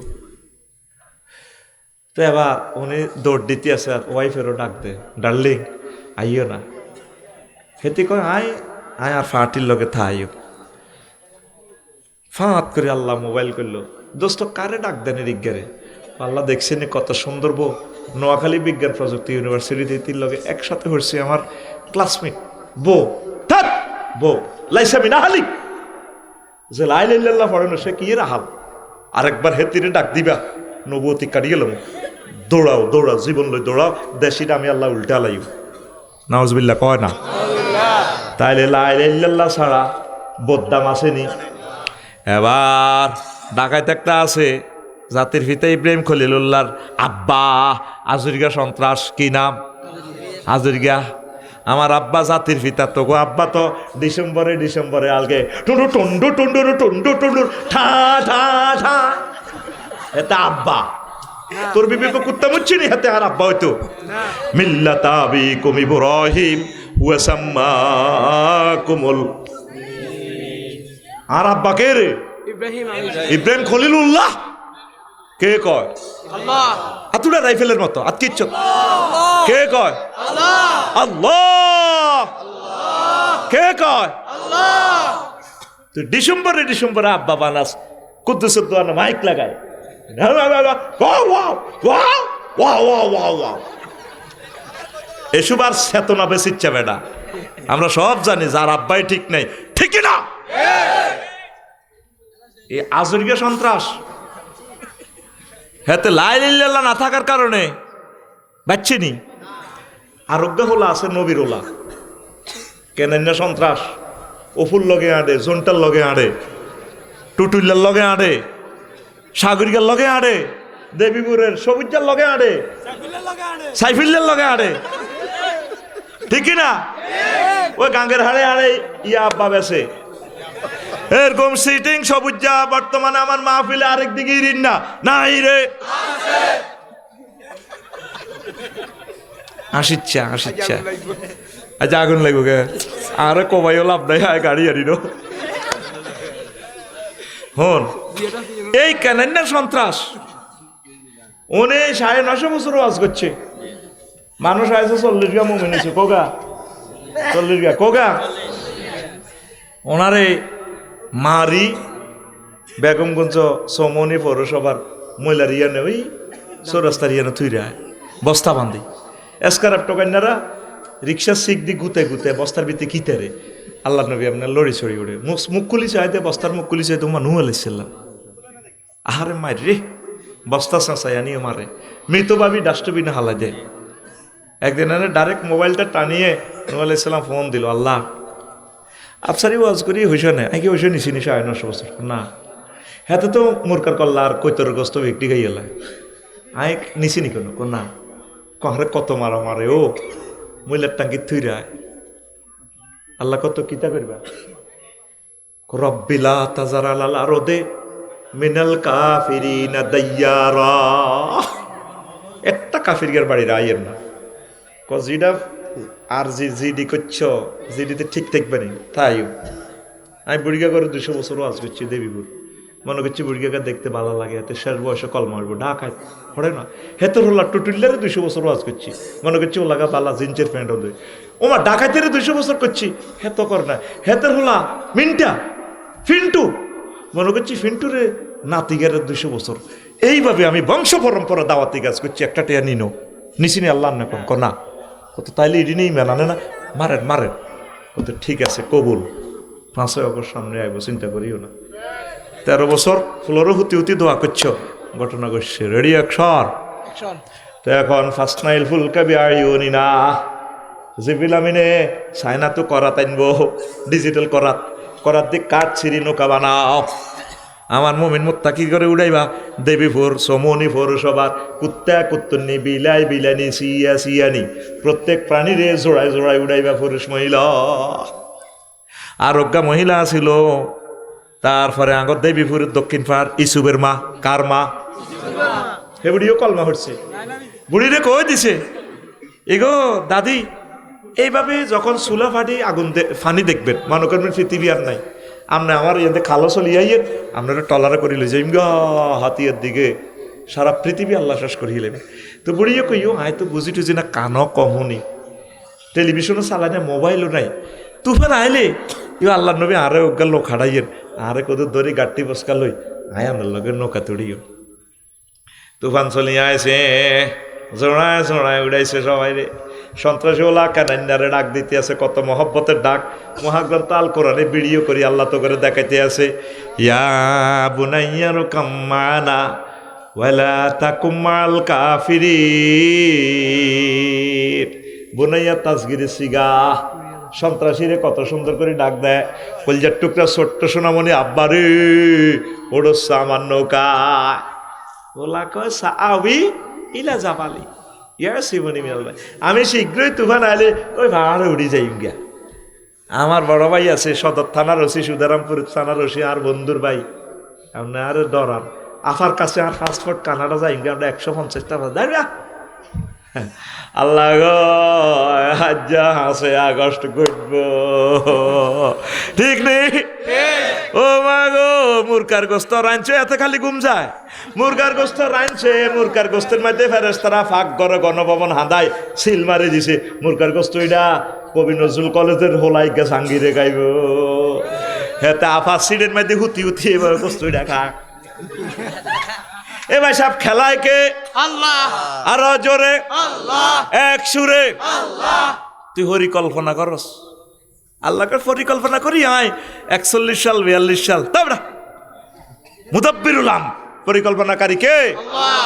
তো এবার উনি দৌড় দিতে আছে, আর ওয়াইফেরও ডাক দে, ডার্লিং আইও না। খেতে কয় আয় আয়, আর ফাটির লগে থা আইও। ফাঁত করে আল্লাহ মোবাইল করলো, দোস্ত কারে ডাক দেন রিজ্ঞারে? আল্লাহ দেখছেন কত সুন্দর বউ, নোয়াখালী বিজ্ঞান প্রযুক্তি ইউনিভার্সিটিতে তিন লগে একসাথে হচ্ছে আমার ক্লাসমেট বউ, থাক বউ লাইসামি না হালি যে লা ইলাহা ইল্লাল্লাহ পড়ে না, সে কি রাহাল। আরেকবার হেতিরে ডাক দিবা, নবুয়তি কাটি গেল, দৌড়াও দৌড়াও, জীবন লই দৌড়াও, দেশিটা আমি আল্লাহ উল্টা লাইও। নাউজুবিল্লাহ কয় না? তাইলে লা ইলাহা ইল্লাল্লাহ ছাড়া বদদাম আসেনি। এবার ঢাকায় একটা আছে, জাতির পিতা ইব্রাহিম খলিলুল্লাহর আব্বা, আজুরিগা সন্ত্রাস, কি নাম? আজুরিগা। আমার আব্বা জাতির পিতা, তো গো আব্বা তো ডিসেম্বরে ডিসেম্বরে আলগে টুন্ডু টুন্ডু টুন্ডুর টুন্ডু টুন্ডুর ঠা ঠা ঠা, এটা আব্বা। তোর বিবেক কুত্তা মুচ্ছি নি হাতে, আর আব্বা হইতো মিল্লাতা আবিকুম ইব্রাহিম ওয়া সাম্মাকুমুল, আর আব্বা কে রে? ইব্রাহিম খলিলুল্লাহ। কে কয়? আল্লাহ। আতুরা রাইফেলের মতো আতকিচ্ছ, কে কয়? আল্লাহ। কে কয়? আল্লাহ। তুই ডিসেম্বরে ডিসেম্বরে আব্বা বানাস, কুদ্দুসের দোয়ানা মাইক লাগায়, এসব আর চেতনা বেশিচ্ছে বেটা। আমরা সব জানি যার আব্বাই ঠিক নাই, ঠিক না? এই আজরিয়া সন্ত্রাস, হাতে লা ইলাহা ইল্লাল্লাহ না থাকার কারণে বাচ্চিনি আরোগ্য হলা আছে, নবীর ওলা কেন সন্ত্রাস, অফুর লগে আড়ে, জন্টার লগে আড়ে, টুটুল্লার লগে আড়ে, সাগরিকার লগে আড়ে, দেবীপুরের সবুজার লগে আড়ে, সাইফুল্লার লগে আড়ে, ঠিক না? ওই গাঙ্গের হাড়ে আড়ে ইয়া আব্বা বেছে, এরকম সিটিং সবুজা বর্তমানে আমার মাহফিলে আরেক দিকে রিন্না নাই রে, আসিচ্ছা আসিচ্ছা, আচ্ছা আগুন লাগবো গে, আরে কবাইও লাভ নাই, গাড়ি আনি নো হন। এই কেনান্না সন্ত্রাস উনি 950 বছর ওয়াজ করছে, মানুষ আইসে 40 গা মুমিন হইছে, কোগা 40 গা কোগা। ওনারে মারি বেগমগঞ্জ সমনি পৌরসভার মহিলার ইয়ানে ওই চৌরাস্তার ইয়ানে থুইরা বস্তা বান্ধি এসকারাপ টোকান্যারা রিক্সা শিখ দি গুতে গুতে বস্তার ভিতরে কিতারে আল্লাহ নবী আপনার লড়ি ছড়ি উড়ে মুখ খুলি চাইতে বস্তার মুখ খুলি চাইতে মানুষ এলেছিলাম। আহারে মার রে বস্তা চাঁচাই আনিয়ে মারে, মৃত ভাবি ডাস্টবিনে হালাই দেয়। একদিন আনে ডাইরেক্ট মোবাইলটা টানিয়ে নূহ আলাইহিস সালাম ফোন দিল, আল্লাহ আফসারি ওয়াজ করি হইস না, আগে হইস নিছি 950 বছর না, হাতে তো মুরকার কল্লা আর কৈতর গোস্ত ব্যক্তি গাই এলাই আই নিছি নি কেন না, কহরে কত মারা মারে ও মহিলার টাঙ্কি থুইরা। আল্লাহ কত কিতা করবা, রব্বিলা তাজারাল আল আরদে মিনাল কাফিরিনা দাইয়ারা, একটা কাফিরের বাড়ির আইয়ের না কজিডা আর জিডি করছ জিডিতে ঠিক থাকবে না। তাই আমি বুড়িগা করে 200 বছর ওয়াজ করছি দেবীপুর, মনে করছি বুড়িগাকে দেখতে ভালো লাগে, এতে শেষ বয়সে কলমা আসবো ঢাকায় পড়ে না, হেতর হল্লা টুটুল্লারে 200 বছর ওয়াজ করছি, মনে করছি ও লাগা বালা জিন্সের প্যান্ট হলে ওমা ঢাকায় 200 বছর করছি, হেত কর না হেতের হলা মিন্টা ফিন্টু, মনে করছি ফিন্টুরে নাতিগারে 200 বছর। এইভাবে আমি বংশ পরম্পরা দাওয়াতি কাজ করছি, একটা টেয়া নিনো নিচিনি আল্লাহ না কন না কত, তাইলে এটি নেই মেলানে না, মারেন মারেন কত, ঠিক আছে কবুল, 5 আগস্ট সামনে আইব, চিন্তা করিও না। 13 বছর ফুলরও হুতি হুতি দোয়া করছ, ঘটনা ঘটছে, রেডি অ্যাকশন। তো এখন ফার্স্ট নাইল ফুল কাবি আইওনি না জিবিল আমিনে সাইনা তো করাত আনবো, ডিজিটাল করাত দিয়ে কাঠ ছিঁড়ি নৌকা বানাও। আমার মুমিন মুত্তাকি করে উড়াইবা দেবীপুর সমনি পৌরসভার কুত্তা কুত্তনি বিলাই বিলানি সিয়া সিয়ানি প্রত্যেক প্রাণীরে জোড়ায় জোড়ায় উড়াইবা পুরুষ মহিলা। আরোগ্যা মহিলা ছিল, তারপরে আগর দেবীপুরের দক্ষিণ পাড় ইসুবের মা, কার মা? হে বুড়িও কলমা হচ্ছে, বুড়িরে কই দিছে এগো দাদি, এইভাবে যখন চুলা ফাটি আগুন ফানি দেখবেন মনে করবেন পৃথিবী আর নাই, আমরা আমার ইয়াতে খালো চলিয়াইয়ের আপনারা টলারে করি লই যাইম গা হাতিয়ার দিকে, সারা পৃথিবী আল্লাহ শেষ করিয়ে লেবে। তো বুড়িয়ে কইও আয় তো বুঝি টুঝি না, কানও কমনি, টেলিভিশনও চালাই না, মোবাইলও নাই, তুফান আইলে ইউ আল্লাহ নবী আরে ওগা লোক হারাইয়ের আরে কত দড়ি গাঠটি বসকা লই আয় আমার লগে নৌকা তুড়িও। তুফান চলিয়ে আইছে, জোড়ায় জোড়ায় উড়াইছে সবাই রে, সন্ত্রাসী ওলা কানান্যারে ডাক দিতে আছে, কত মহব্বতের ডাক, মহাগ্রন্থ আল কোরআনে ভিডিও করি আল্লাহ তো করে দেখাইতে আছে, ইয়া বুনাইয়ারু কাম্মানা ওয়ালা তাকুম মাল কাফিরিন। বুনাইয়া তাসগিরে সিগা, সন্ত্রাসীরে কত সুন্দর করে ডাক দেয়, কলজার টুকরা ছোট্ট সোনামণি আব্বারে ওড়স আমার নৌকায়, ওলা কয় সাআবি ইলা জাবালি ইয়া শিবনী মিনাল ভাই, আমি শীঘ্রই তুফান আইলে ওই ভাড়ে উড়ি যাই গিয়া। আমার বড় ভাই আছে সদর থানার ওসি, সুদারামপুর থানার ওসি, আর বন্ধুর ভাই আপনার ডরান আফার কাছে আর পাসপোর্ট কানাডা যাই গিয়া, আমরা 150 টাকা দাঁড়িয়া আল্লাহ গো হাজ্জা হাসে আগস্ট ঘটব, ঠিক নেই ও মা গো, মুরকার গোস্ত রাঁধছে এত খালি ঘুম যায়, মুরগার গোস্ত রাঁধছে, মুরগার গোস্তের মধ্যে ফেরেশতারা ফাঁক করে গণভবন হাঁদায় সিল মারি দিছে, মুরগার গোস্ত এটা কবি নজরুল কলেজের হোলাই গা সাঙ্গিরে গাইব, হেতে আফা সিডের মধ্যে হুতি হুতি এবার গোস্ত এটা খাক। এ ভাই সব খেলায় কে? আল্লাহ। আরো জোরে আল্লাহ, এক সুরে আল্লাহ। তুই পরিকল্পনা করস, আল্লাহকে পরিকল্পনা করি আয় 41 সাল 42 সাল তাবরা মুদাব্বিরুল আম পরিকল্পনাকারী কে? আল্লাহ।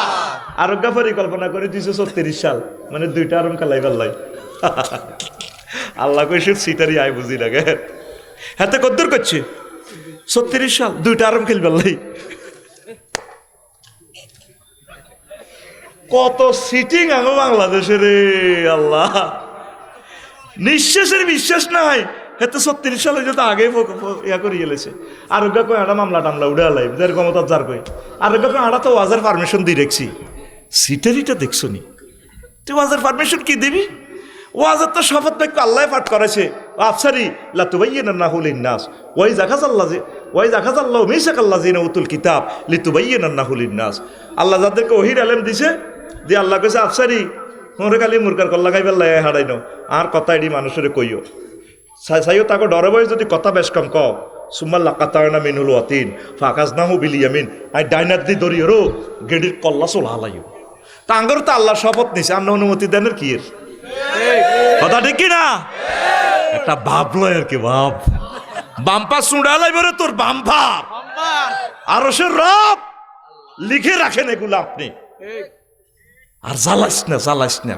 আরোগ্য পরিকল্পনা করে দিছে 36 সাল, মানে 2টা আরম কালাই পাল্লাই আল্লাহ কইছে সিটারি আয় বুঝি লাগে, হাতে কদ্দুর করছে 36 সাল 2টা আরম খেল পাল্লাই, কত সিটিং আঙো বাংলাদেশে রে আল্লাহ, নিঃশ্বাসের বিশ্বাস নাই, হেতে 36 সালে যেতে আগে ইয়া করে গেলেছে। আরোগ্য কই আড়া মামলা টামলা উড়ে আলাই দের ক্ষমতা যার কই, আরোগ্য কই আড়া তো ওয়াজের পারমিশন দিয়ে রেখছি, সিটারিটা দেখছো নি তুই ওয়াজের পারমিশন কি দিবি? ওয়াজের তো শপথ বাক্য আল্লাহ পাঠ করেছে, আফসারি লা তুবাইয়িনা লাহুল নাস ওয়া ইযা কাযাল্লাযি ওয়াই জাখাজাল্লাহু মিসাকাল্লাযিনা উতুল কিতাব লিতুবাইয়িনান্নাহু লিন-নাস। আল্লাহ যাদেরকে ওহীর ইলম দিছে, দিয়ে আল্লাহ কইছে আফসারি মোরে খালি মুরকার কল্লা খাইবার লাগে হারাইনো আর কথা এডি মানুষের কইও সাইও তাকে ডরে বই যদি কথা বেশ কম ক সুম্মাল্লা কাতায়না মিনহুল ওয়াতিন ফাকাজনাহু বিল ইয়ামিন আই ডাইনাত দি দরিয়রো গেডির কল্লা চলা হালাইও। তা আঙ্গর তো আল্লাহর শপথ নিছে, আপনি অনুমতি দেন কি এর কথা ঠিক কি না? একটা ভাব লয় আর কি ভাব বাম্পা চুড়া লাইব রে তোর বাম্পা আরো সে রব লিখে রাখেন এগুলো আপনি। আর জ্বালাইস না